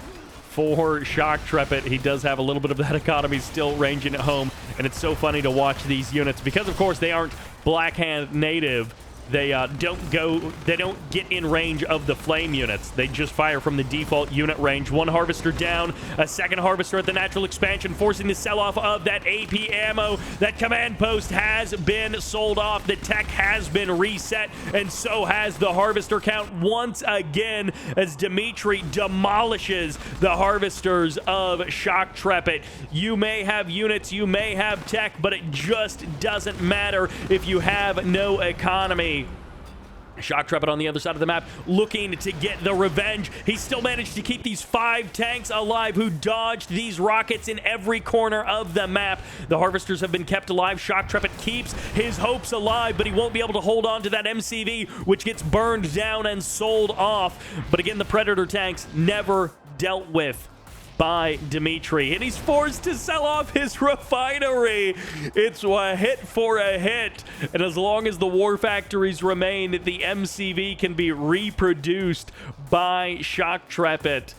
for Shock Trepid, he does have a little bit of that economy still ranging at home, and it's so funny to watch these units because, of course, they aren't Black Hand native. They don't get in range of the flame units. They just fire from the default unit range. 1 harvester down, a second harvester at the natural expansion, forcing the sell-off of that AP ammo. That command post has been sold off. The tech has been reset, and so has the harvester count once again as Dimitri demolishes the harvesters of Shock Trepid. You may have units, you may have tech, but it just doesn't matter if you have no economy. Shock Trepid on the other side of the map looking to get the revenge. He still managed to keep these 5 tanks alive who dodged these rockets in every corner of the map. The harvesters have been kept alive. Shock Trepid keeps his hopes alive, but he won't be able to hold on to that MCV, which gets burned down and sold off. But again, the Predator tanks never dealt with by Dimitri, and he's forced to sell off his refinery. It's a hit for a hit, and as long as the war factories remain, the MCV can be reproduced by Shock Trepid.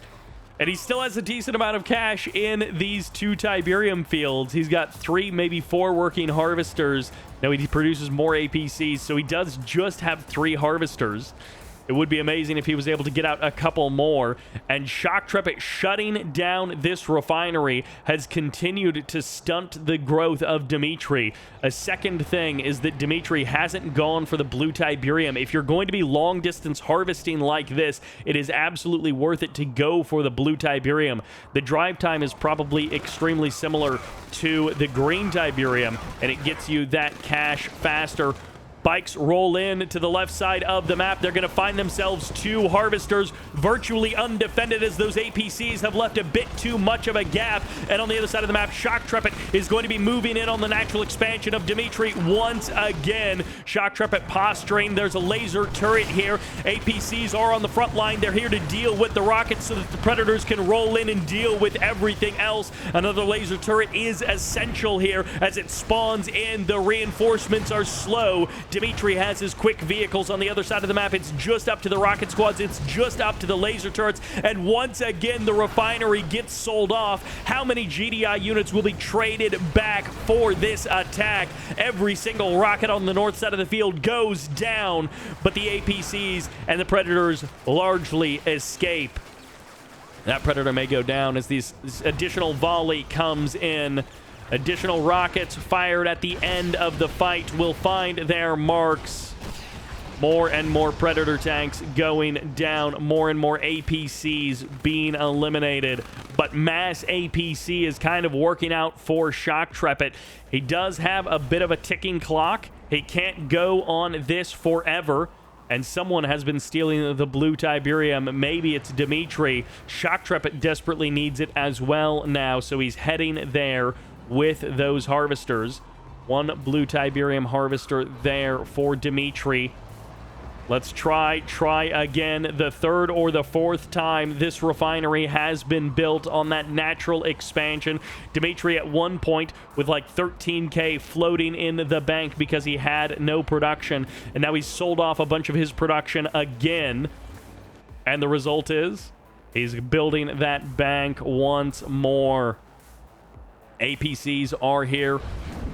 And he still has a decent amount of cash in these 2 Tiberium fields. He's got 3, maybe 4 working harvesters. Now he produces more APCs, so he does just have 3 harvesters. It would be amazing if he was able to get out a couple more. And Shock Trepid shutting down this refinery has continued to stunt the growth of Dimitri. A second thing is that Dimitri hasn't gone for the blue Tiberium. If you're going to be long distance harvesting like this, it is absolutely worth it to go for the blue Tiberium. The drive time is probably extremely similar to the green Tiberium, and it gets you that cash faster. Bikes roll in to the left side of the map. They're going to find themselves 2 harvesters virtually undefended as those APCs have left a bit too much of a gap. And on the other side of the map, Shock Trepid is going to be moving in on the natural expansion of Dimitri once again. Shock Trepid posturing. There's a laser turret here. APCs are on the front line. They're here to deal with the rockets so that the Predators can roll in and deal with everything else. Another laser turret is essential here as it spawns in. The reinforcements are slow. Dimitri has his quick vehicles on the other side of the map. It's just up to the rocket squads. It's just up to the laser turrets. And once again, the refinery gets sold off. How many GDI units will be traded back for this attack? Every single rocket on the north side of the field goes down, but the APCs and the Predators largely escape. That Predator may go down as this additional volley comes in. Additional rockets fired at the end of the fight will find their marks. More and more Predator tanks going down. More and more APCs being eliminated. But mass APC is kind of working out for Shock Trepid. He does have a bit of a ticking clock. He can't go on this forever. And someone has been stealing the blue Tiberium. Maybe it's Dimitri. Shock Trepid desperately needs it as well now, so he's heading there with those harvesters. One blue Tiberium harvester there for Dimitri. Let's try again. The third or the fourth time this refinery has been built on that natural expansion. Dimitri at one point with like 13K floating in the bank because he had no production. And now he's sold off a bunch of his production again. And the result is he's building that bank once more. APCs are here.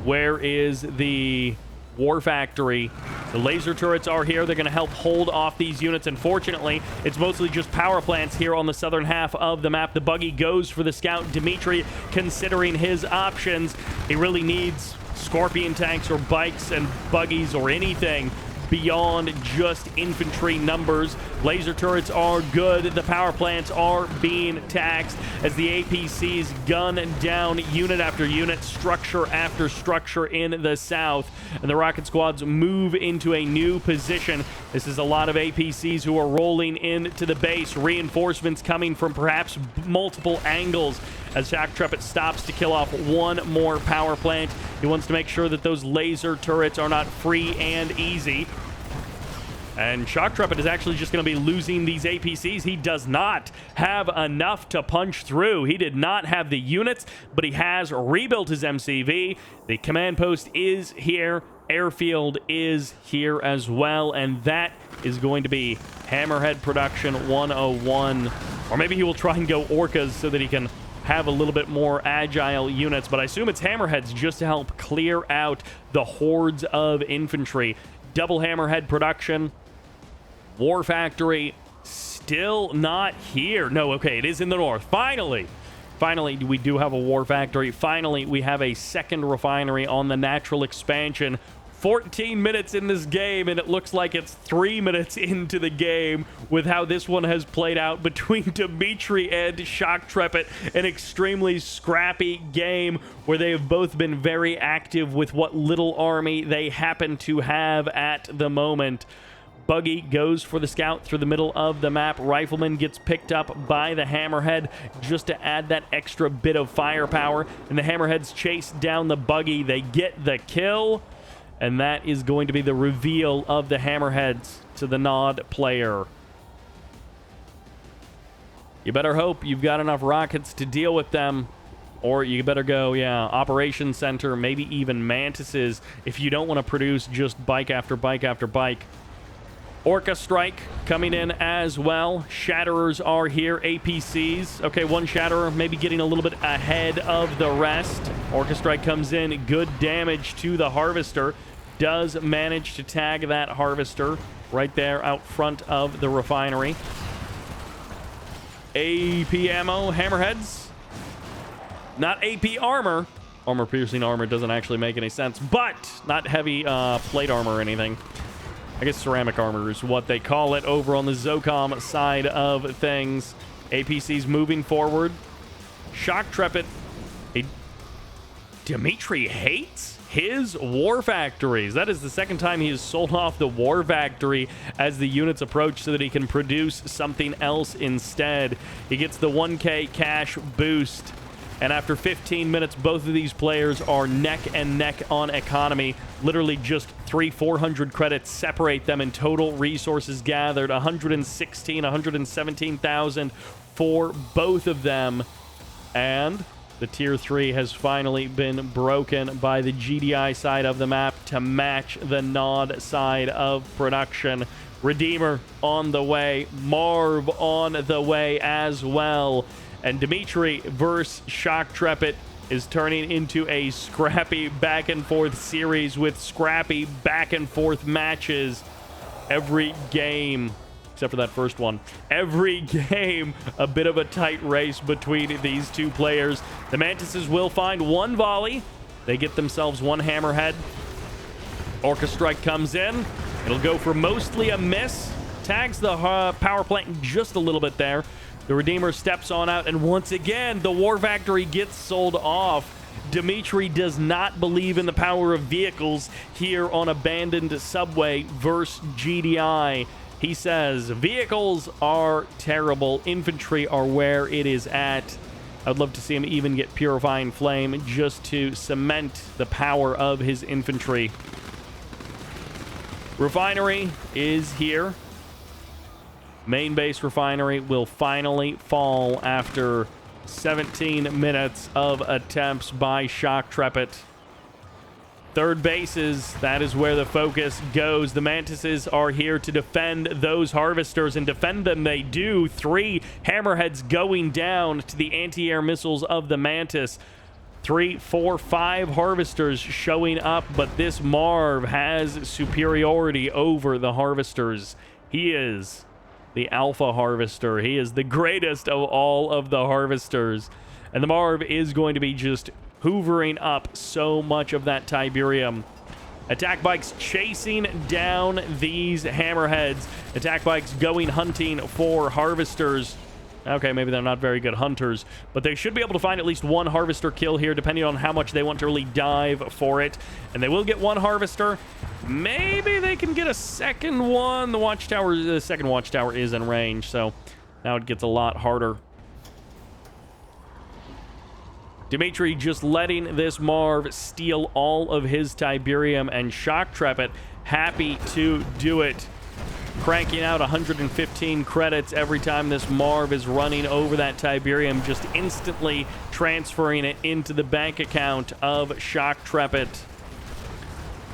Where is the War Factory? The laser turrets are here. They're going to help hold off these units. Unfortunately, it's mostly just power plants here on the southern half of the map. The buggy goes for the scout. Dimitri, considering his options, he really needs Scorpion tanks or bikes and buggies or anything beyond just infantry numbers. Laser turrets are good. The power plants are being taxed as the APCs gun down unit after unit, structure after structure in the south. And the rocket squads move into a new position. This is a lot of APCs who are rolling into the base. Reinforcements coming from perhaps multiple angles as Shock Trepid stops to kill off one more power plant. He wants to make sure that those laser turrets are not free and easy. And Shock Trepid is actually just going to be losing these APCs. He does not have enough to punch through. He did not have the units, but he has rebuilt his MCV. The command post is here. Airfield is here as well. And that is going to be Hammerhead Production 101. Or maybe he will try and go Orcas so that he can have a little bit more agile units. But I assume it's Hammerheads just to help clear out the hordes of infantry. Double Hammerhead Production. War Factory still not here. No, okay, it is in the north. Finally, we do have a War Factory. Finally, we have a second refinery on the natural expansion. 14 minutes in this game, and it looks like it's 3 minutes into the game with how this one has played out between Dimitri and Shock Trepid. An extremely scrappy game where they have both been very active with what little army they happen to have at the moment. Buggy goes for the scout through the middle of the map. Rifleman gets picked up by the Hammerhead just to add that extra bit of firepower. And the Hammerheads chase down the buggy. They get the kill. And that is going to be the reveal of the Hammerheads to the Nod player. You better hope you've got enough rockets to deal with them. Or you better go, Operations Center, maybe even Mantises if you don't want to produce just bike after bike after bike. Orca Strike coming in as well. Shatterers are here. APCs. Okay, one Shatterer maybe getting a little bit ahead of the rest. Orca Strike comes in. Good damage to the Harvester. Does manage to tag that Harvester right there out front of the refinery. AP ammo. Hammerheads. Not AP armor. Armor-piercing armor doesn't actually make any sense, but not heavy plate armor or anything. I guess ceramic armor is what they call it over on the Zocom side of things. APC's moving forward. Shock Trepid. Dimitri hates his War Factories. That is the second time he has sold off the War Factory as the units approach so that he can produce something else instead. He gets the 1K cash boost. And after 15 minutes, both of these players are neck and neck on economy. Literally just 400 credits separate them in total resources gathered. 117,000 for both of them. And The Tier 3 has finally been broken by the GDI side of the map to match the Nod side of production. Redeemer on the way. Marv on the way as well. And Dimitri versus Shock Trepid is turning into a scrappy back-and-forth series with scrappy back-and-forth matches every game. Except for that first one. Every game, a bit of a tight race between these two players. The Mantises will find one volley. They get themselves one hammerhead. Orca Strike comes in. It'll go for mostly a miss. Tags the power plant just a little bit there. The Redeemer steps on out, and once again, the War Factory gets sold off. Dimitri does not believe in the power of vehicles here on Abandoned Subway versus GDI. He says, vehicles are terrible. Infantry are where it is at. I'd love to see him even get Purifying Flame just to cement the power of his infantry. Refinery is here. Main base refinery will finally fall after 17 minutes of attempts by Shock Trepid. Third bases, that is where the focus goes. The Mantises are here to defend those harvesters, and defend them they do. 3 hammerheads going down to the anti-air missiles of the Mantis. 3, 4, 5 harvesters showing up, but this Marv has superiority over the harvesters. He is the alpha harvester. He is the greatest of all of the harvesters. And the Marv is going to be just hoovering up so much of that Tiberium. Attack bikes chasing down these hammerheads. Attack bikes going hunting for harvesters. Okay, maybe they're not very good hunters, but they should be able to find at least one harvester kill here, depending on how much they want to really dive for it. And they will get one harvester. Maybe they can get a second one. The second watchtower is in range, so now it gets a lot harder. Dimitri just letting this Marv steal all of his Tiberium, and Shock Trepid happy to do it. Cranking out 115 credits every time this Marv is running over that Tiberium, just instantly transferring it into the bank account of Shock Trepid.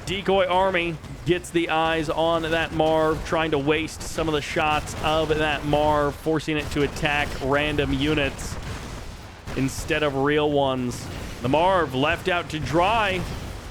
Decoy Army gets the eyes on that Marv, trying to waste some of the shots of that Marv, forcing it to attack random units instead of real ones. The Marv left out to dry.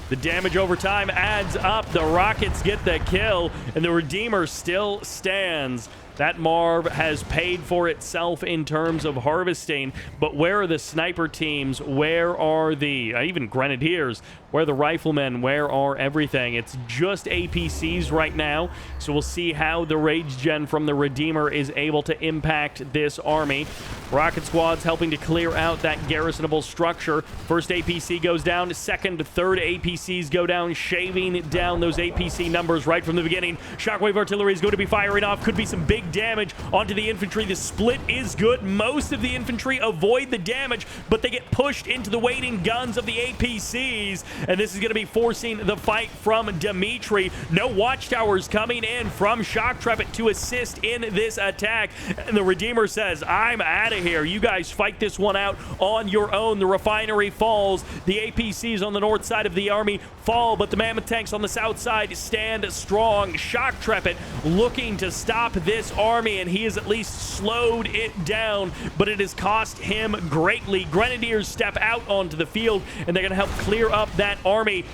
The damage over time adds up. The rockets get the kill, and the Redeemer still stands. That Marv has paid for itself in terms of harvesting, but where are the sniper teams? Where are the, even Grenadiers? Where are the riflemen? Where are everything? It's just APCs right now, so we'll see how the Rage Gen from the Redeemer is able to impact this army. Rocket squads helping to clear out that garrisonable structure. First APC goes down, second, third APCs go down, shaving down those APC numbers right from the beginning. Shockwave artillery is going to be firing off. Could be some big damage onto the infantry. The split is good. Most of the infantry avoid the damage, but they get pushed into the waiting guns of the APCs, and this is going to be forcing the fight from Dimitri. No watchtowers coming in from Shock Trepid to assist in this attack, and the Redeemer says, I'm out of here. You guys fight this one out on your own. The refinery falls. The APCs on the north side of the army fall, but the mammoth tanks on the south side stand strong. Shock Trepid looking to stop this army, and he has at least slowed it down, but it has cost him greatly. Grenadiers step out onto the field, and they're going to help clear up that army.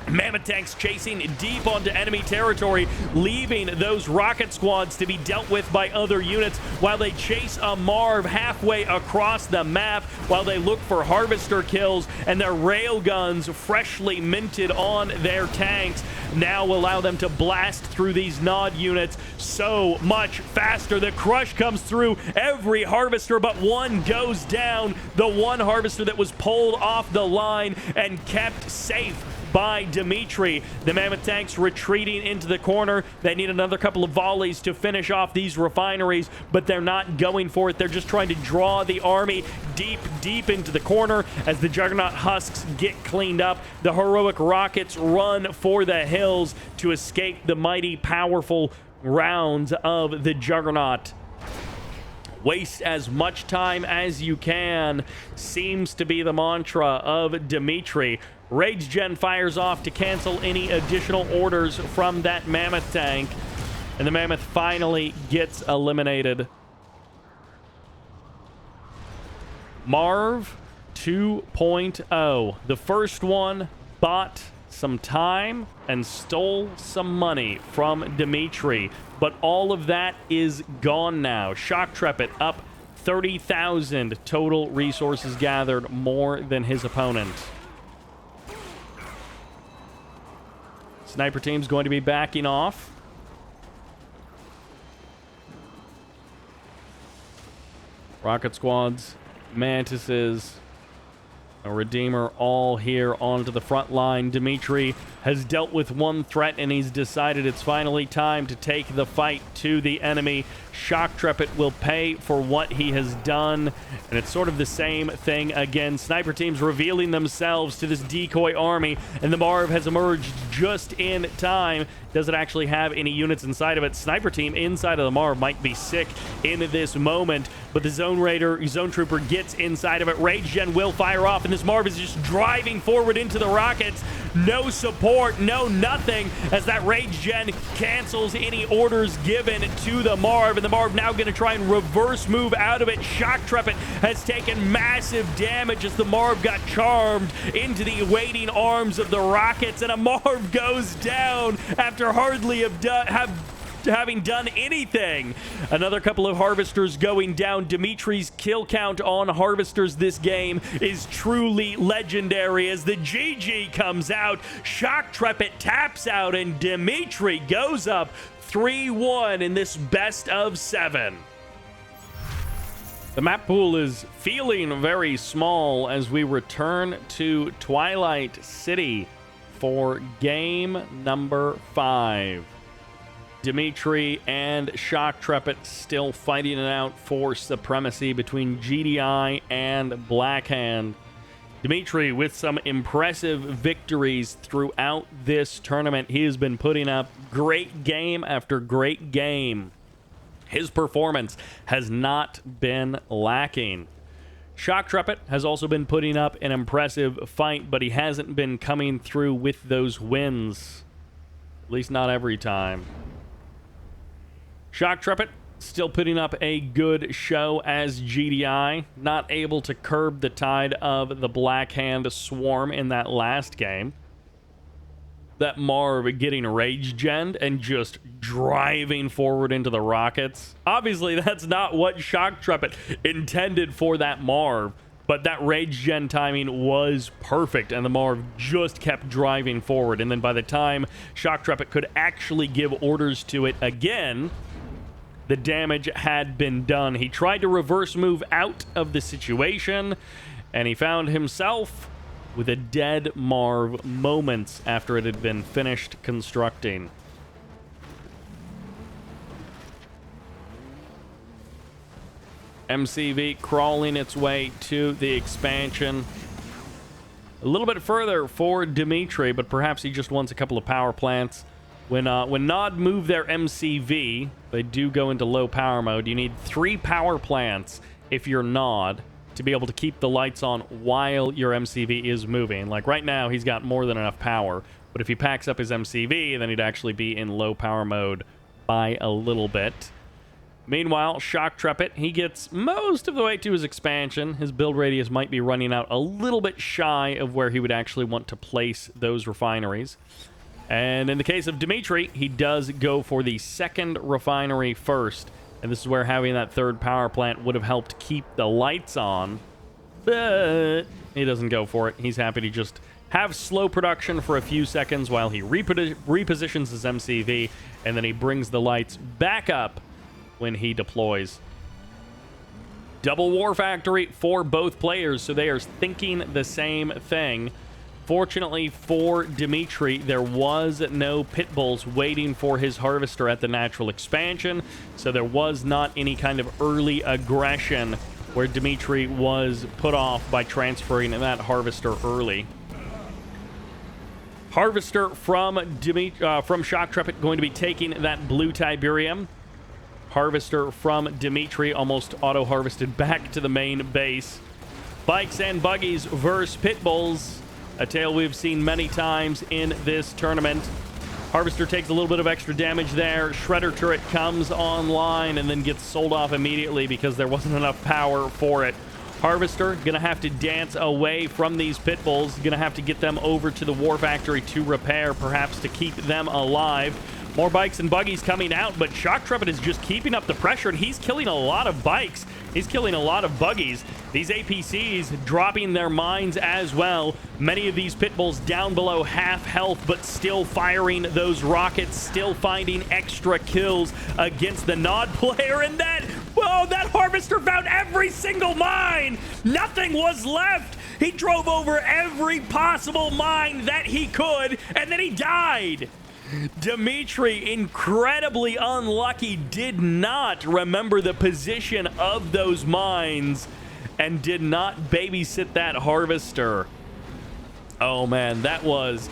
Mammoth tanks chasing deep onto enemy territory, leaving those rocket squads to be dealt with by other units while they chase a Marv halfway across the map, while they look for harvester kills, and their rail guns freshly minted on their tanks now allow them to blast through these Nod units so much faster. The crush comes through. Every harvester but one goes down. The one harvester that was pulled off the line and kept safe by Dimitri. The mammoth tanks retreating into the corner. They need another couple of volleys to finish off these refineries, but they're not going for it. They're just trying to draw the army deep into the corner as the Juggernaut husks get cleaned up. The heroic rockets run for the hills to escape the mighty, powerful rounds of the Juggernaut. Waste as much time as you can seems to be the mantra of Dimitri. Rage Gen fires off to cancel any additional orders from that Mammoth tank, and the Mammoth finally gets eliminated. Marv 2.0. The first one bought some time and stole some money from Dimitri, but all of that is gone now. Shock Trepid up 30,000 total resources gathered, more than his opponent. Sniper team's going to be backing off. Rocket squads, Mantises, a Redeemer all here onto the front line. Dimitri has dealt with one threat, and he's decided it's finally time to take the fight to the enemy. Shock Trepid will pay for what he has done, and it's sort of the same thing again. Sniper teams revealing themselves to this decoy army, and the Marv has emerged just in time. Doesn't actually have any units inside of it. Sniper team inside of the Marv might be sick in this moment, but the Zone Trooper gets inside of it. Rage Gen will fire off, and this Marv is just driving forward into the rockets. No support, no nothing, as that Rage Gen cancels any orders given to the Marv, and the Marv now going to try and reverse move out of it. Shock Trepid has taken massive damage as the Marv got charmed into the waiting arms of the rockets, and a Marv goes down after hardly having done anything. Another couple of Harvesters going down. Dimitri's kill count on Harvesters this game is truly legendary as the GG comes out. Shock Trepid taps out, and Dimitri goes up 3-1 in this best of 7. The map pool is feeling very small as we return to Twilight City for game number 5. Dimitri and Shock Trepid still fighting it out for supremacy between GDI and Blackhand. Dimitri with some impressive victories throughout this tournament. He has been putting up great game after great game. His performance has not been lacking. Shock Trepid has also been putting up an impressive fight, but he hasn't been coming through with those wins. At least not every time. Shock Trepid still putting up a good show as GDI, not able to curb the tide of the Blackhand Swarm in that last game. That Marv getting Rage Gen and just driving forward into the rockets. Obviously, that's not what Shock Trepid intended for that Marv, but that Rage Gen timing was perfect, and the Marv just kept driving forward. And then by the time Shock Trepid could actually give orders to it again, the damage had been done. He tried to reverse move out of the situation, and he found himself with a dead Marv moments after it had been finished constructing. MCV crawling its way to the expansion. A little bit further for Dimitri, but perhaps he just wants a couple of power plants. When Nod move their MCV, they do go into low power mode. You need 3 power plants if you're Nod to be able to keep the lights on while your MCV is moving. Like right now, he's got more than enough power, but if he packs up his MCV, then he'd actually be in low power mode by a little bit. Meanwhile, Shock Trepid, he gets most of the way to his expansion. His build radius might be running out a little bit shy of where he would actually want to place those refineries. And in the case of Dimitri, he does go for the second refinery first. And this is where having that third power plant would have helped keep the lights on. But he doesn't go for it. He's happy to just have slow production for a few seconds while he repositions his MCV, and then he brings the lights back up when he deploys. Double War Factory for both players, so they are thinking the same thing. Fortunately for Dimitri, there was no pit bulls waiting for his harvester at the natural expansion, so there was not any kind of early aggression where Dimitri was put off by transferring that harvester early. Harvester from Shock Trepid going to be taking that blue Tiberium. Harvester from Dimitri, almost auto-harvested back to the main base. Bikes and buggies versus pit bulls, a tale we've seen many times in this tournament. Harvester takes a little bit of extra damage there. Shredder turret comes online and then gets sold off immediately because there wasn't enough power for it. Harvester gonna have to dance away from these pit bulls, gonna have to get them over to the war factory to repair, perhaps to keep them alive. More bikes and buggies coming out, but Shock Trumpet is just keeping up the pressure, and he's killing a lot of bikes. He's killing a lot of buggies. These APCs dropping their mines as well. Many of these pit bulls down below half health, but still firing those rockets, still finding extra kills against the Nod player. And then, whoa, that Harvester found every single mine. Nothing was left. He drove over every possible mine that he could, and then he died. Dimitri, incredibly unlucky, did not remember the position of those mines and did not babysit that Harvester. Oh man, that was,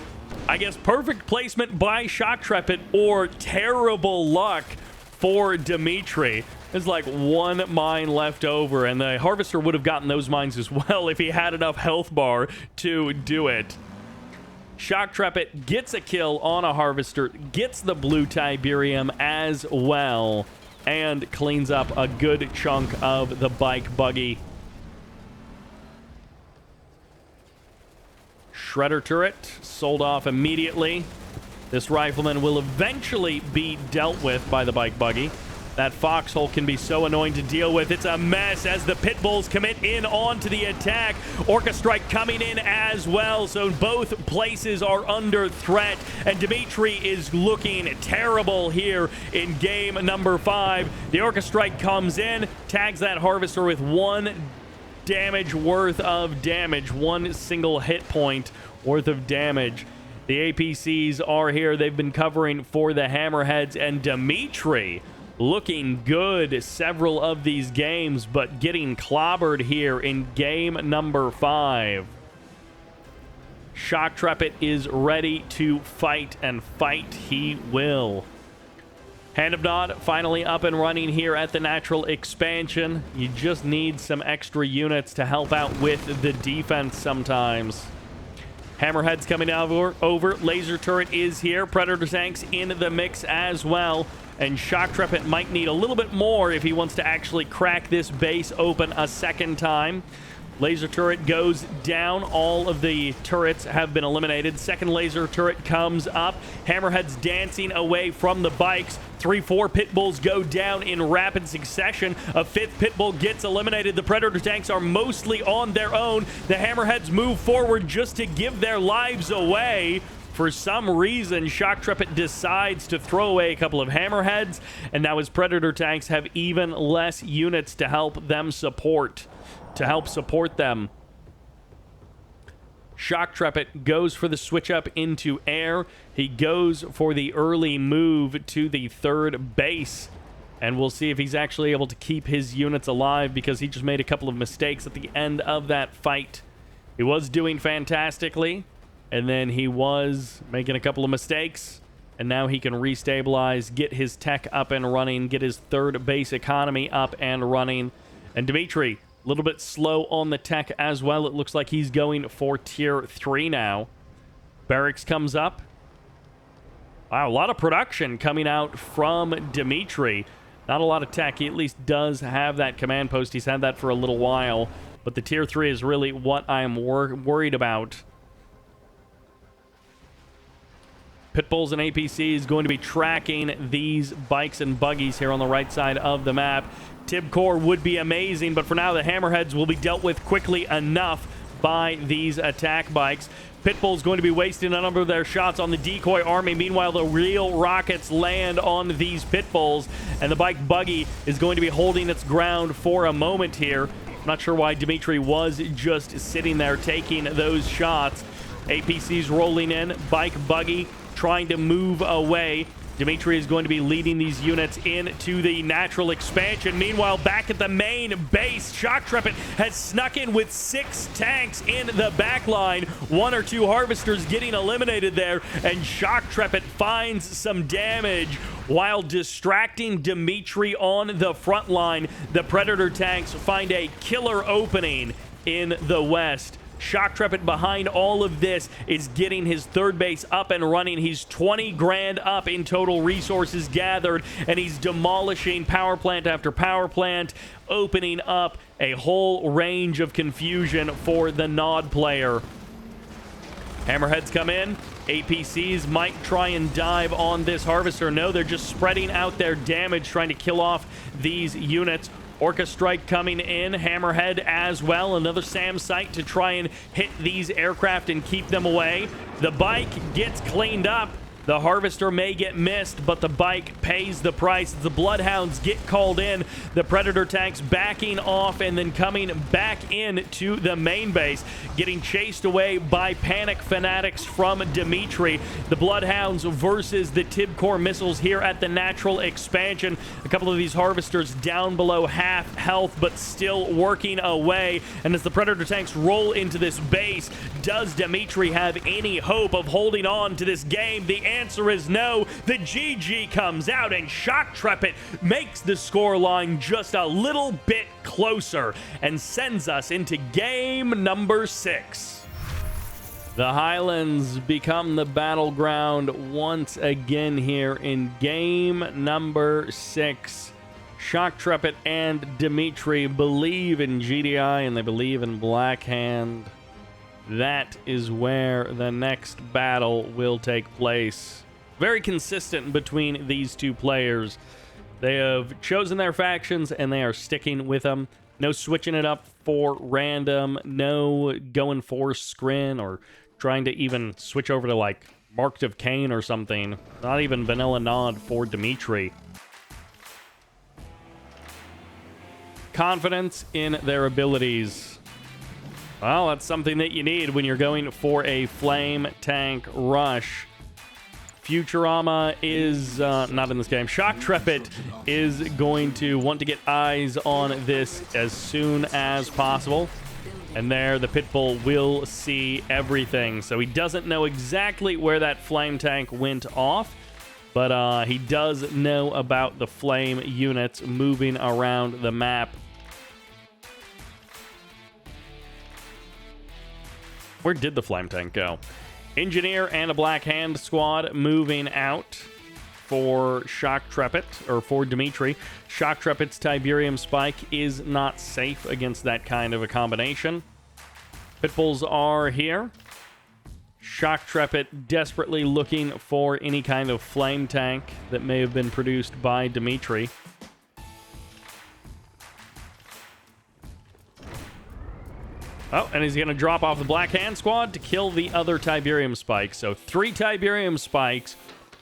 I guess, perfect placement by Shock Trumpet or terrible luck for Dimitri. There's like one mine left over, and the Harvester would have gotten those mines as well if he had enough health bar to do it. Shock Trumpet gets a kill on a Harvester, gets the blue Tiberium as well, and cleans up a good chunk of the bike buggy. Shredder turret sold off immediately. This rifleman will eventually be dealt with by the bike buggy. That foxhole can be so annoying to deal with. It's a mess as the pit bulls commit in onto the attack. Orca Strike coming in as well, so both places are under threat, and Dimitri is looking terrible here in game number 5. The Orca Strike comes in, tags that Harvester with 1 damage worth of damage, 1 single hit point worth of damage. The APCs are here. They've been covering for the Hammerheads, and Dimitri looking good several of these games, but getting clobbered here in game number 5. Shock Trumpet is ready to fight, and fight he will. Hand of Nod finally up and running here at the natural expansion. You just need some extra units to help out with the defense sometimes. Hammerhead's coming over. Laser turret is here. Predator tanks in the mix as well. And Shock Trumpet might need a little bit more if he wants to actually crack this base open a second time. Laser turret goes down. All of the turrets have been eliminated. Second laser turret comes up. Hammerhead's dancing away from the bikes. 3-4 pit bulls go down in rapid succession. A 5th pit bull gets eliminated. The Predator tanks are mostly on their own. The Hammerheads move forward just to give their lives away. For some reason, Shock Trumpet decides to throw away a couple of Hammerheads, and now his Predator tanks have even less units to help them support. them. Shock Trumpet goes for the switch up into air. He goes for the early move to the 3rd base. And we'll see if he's actually able to keep his units alive, because he just made a couple of mistakes at the end of that fight. He was doing fantastically, and then he was making a couple of mistakes, and now he can restabilize, get his tech up and running, get his 3rd base economy up and running. And Dimitri, a little bit slow on the tech as well. It looks like he's going for tier 3 now. Barracks comes up. Wow, a lot of production coming out from Dimitri. Not a lot of tech. He at least does have that command post. He's had that for a little while. But the tier 3 is really what I'm worried about. Pit bulls and APCs going to be tracking these bikes and buggies here on the right side of the map. Tib Core would be amazing, but for now the Hammerheads will be dealt with quickly enough by these attack bikes. Pit bulls going to be wasting a number of their shots on the decoy army. Meanwhile, the real rockets land on these pit bulls, and the bike buggy is going to be holding its ground for a moment here. I'm not sure why Dimitri was just sitting there taking those shots. APCs rolling in, bike buggy trying to move away. Dimitri is going to be leading these units into the natural expansion. Meanwhile, back at the main base, Shock Trepid has snuck in with 6 tanks in the back line. 1 or 2 harvesters getting eliminated there, and Shock Trepid finds some damage while distracting Dimitri on the front line. The Predator tanks find a killer opening in the west. Shock Trepid behind all of this is getting his third base up and running. He's 20 grand up in total resources gathered, and he's demolishing power plant after power plant, opening up a whole range of confusion for the Nod player. Hammerheads come in. APCs might try and dive on this harvester. No, they're just spreading out their damage, trying to kill off these units. Orca Strike coming in, Hammerhead as well. Another SAM site to try and hit these aircraft and keep them away. The bike gets cleaned up. The harvester may get missed, but the bike pays the price. The Bloodhounds get called in. The Predator tanks backing off and then coming back in to the main base, getting chased away by Panic Fanatics from Dimitri. The Bloodhounds versus the Tibcore missiles here at the natural expansion. A couple of these harvesters down below half health, but still working away. And as the Predator tanks roll into this base, does Dimitri have any hope of holding on to this game? The answer is no. The GG comes out, and Shock Trepid makes the scoreline just a little bit closer and sends us into game number 6. The Highlands become the battleground once again here in game number 6. Shock Trepid and Dimitri believe in GDI, and they believe in Black Hand. That is where the next battle will take place. Very consistent between these two players. They have chosen their factions and they are sticking with them. No switching it up for random. No going for Scrin or trying to even switch over to like Marked of Kane or something. Not even Vanilla Nod for Dimitri. Confidence in their abilities. Well, that's something that you need when you're going for a flame tank rush. Futurama is not in this game. Shock Trepid is going to want to get eyes on this as soon as possible. And there, the Pitbull will see everything. So he doesn't know exactly where that flame tank went off, but he does know about the flame units moving around the map. Where did the flame tank go? Engineer and a Black Hand squad moving out for Shock Trepid, or for Dimitri. Shock Trepid's Tiberium Spike is not safe against that kind of a combination. Pitbulls are here. Shock Trepid desperately looking for any kind of flame tank that may have been produced by Dimitri. Oh, and he's going to drop off the Black Hand squad to kill the other Tiberium Spikes. So 3 Tiberium Spikes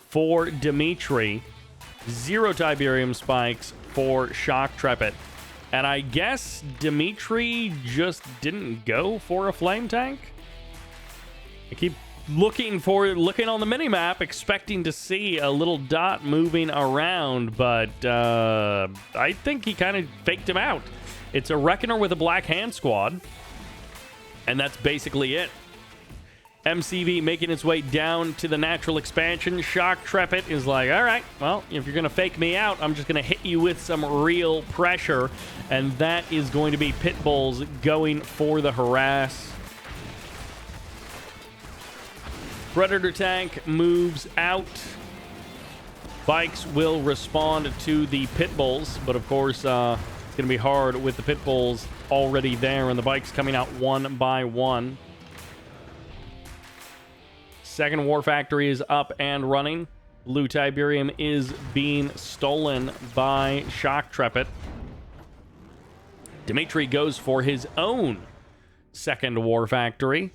for Dimitri. 0 Tiberium Spikes for Shock Trepid. And I guess Dimitri just didn't go for a flame tank? I keep looking on the minimap, expecting to see a little dot moving around, but I think he kind of faked him out. It's a Reckoner with a Black Hand squad. And that's basically it. MCV making its way down to the natural expansion. Shock Trepid is like, all right, well, if you're going to fake me out, I'm just going to hit you with some real pressure. And that is going to be Pitbulls going for the harass. Predator tank moves out. Bikes will respond to the Pitbulls, but of course, it's going to be hard with the Pitbulls already there and the bikes coming out one by one. Second War Factory is up and running. Blue Tiberium is being stolen by Shock Trepid. Dimitri goes for his own second War Factory.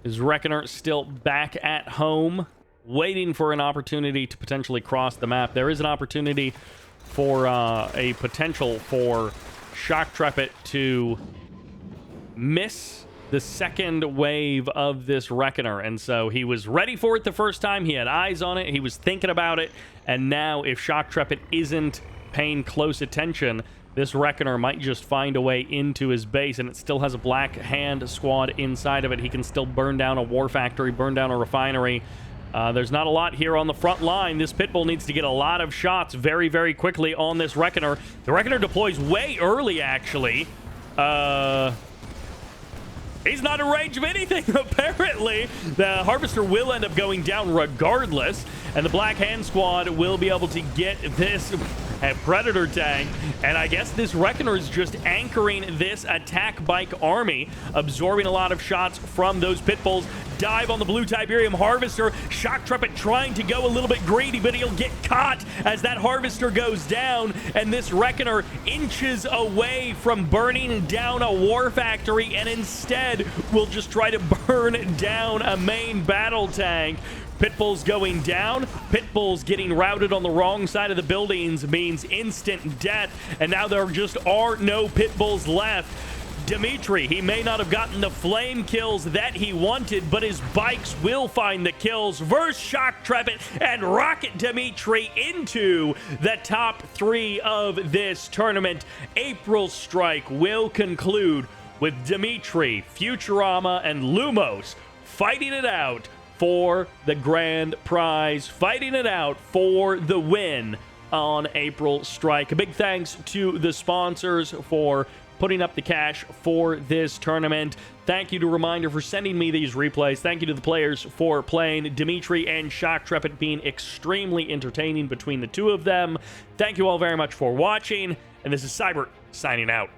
His Reckoner still back at home, waiting for an opportunity to potentially cross the map. There is an opportunity for a potential for Shock Trepid to miss the second wave of this Reckoner. And so he was ready for it the first time. He had eyes on it. He was thinking about it. And now if Shock Trepid isn't paying close attention, this Reckoner might just find a way into his base, and it still has a Black Hand squad inside of it. He can still burn down a war factory, burn down a refinery. There's not a lot here on the front line. This Pitbull needs to get a lot of shots very, very quickly on this Reckoner. The Reckoner deploys way early, actually. He's not in range of anything, apparently. The Harvester will end up going down regardless, and the Black Hand Squad will be able to get this Predator tank. And I guess this Reckoner is just anchoring this attack bike army, absorbing a lot of shots from those Pitbulls. Dive on the blue Tiberium Harvester. Shock Trepid trying to go a little bit greedy, but he'll get caught as that Harvester goes down, and this Reckoner inches away from burning down a war factory, and instead will just try to burn down a main battle tank. Pitbulls going down. Pitbulls getting routed on the wrong side of the buildings means instant death, and now there just are no Pitbulls left. Dimitri, he may not have gotten the flame kills that he wanted, but his bikes will find the kills versus Shock Trepid and rocket Dimitri into the top 3 of this tournament. April Strike will conclude with Dimitri, Futurama, and Lumos fighting it out for the grand prize, fighting it out for the win on April Strike. A big thanks to the sponsors for putting up the cash for this tournament. Thank you to Reminder for sending me these replays. Thank you to the players for playing. Dimitri and Shock Trepid being extremely entertaining between the two of them. Thank you all very much for watching, and this is Sybert signing out.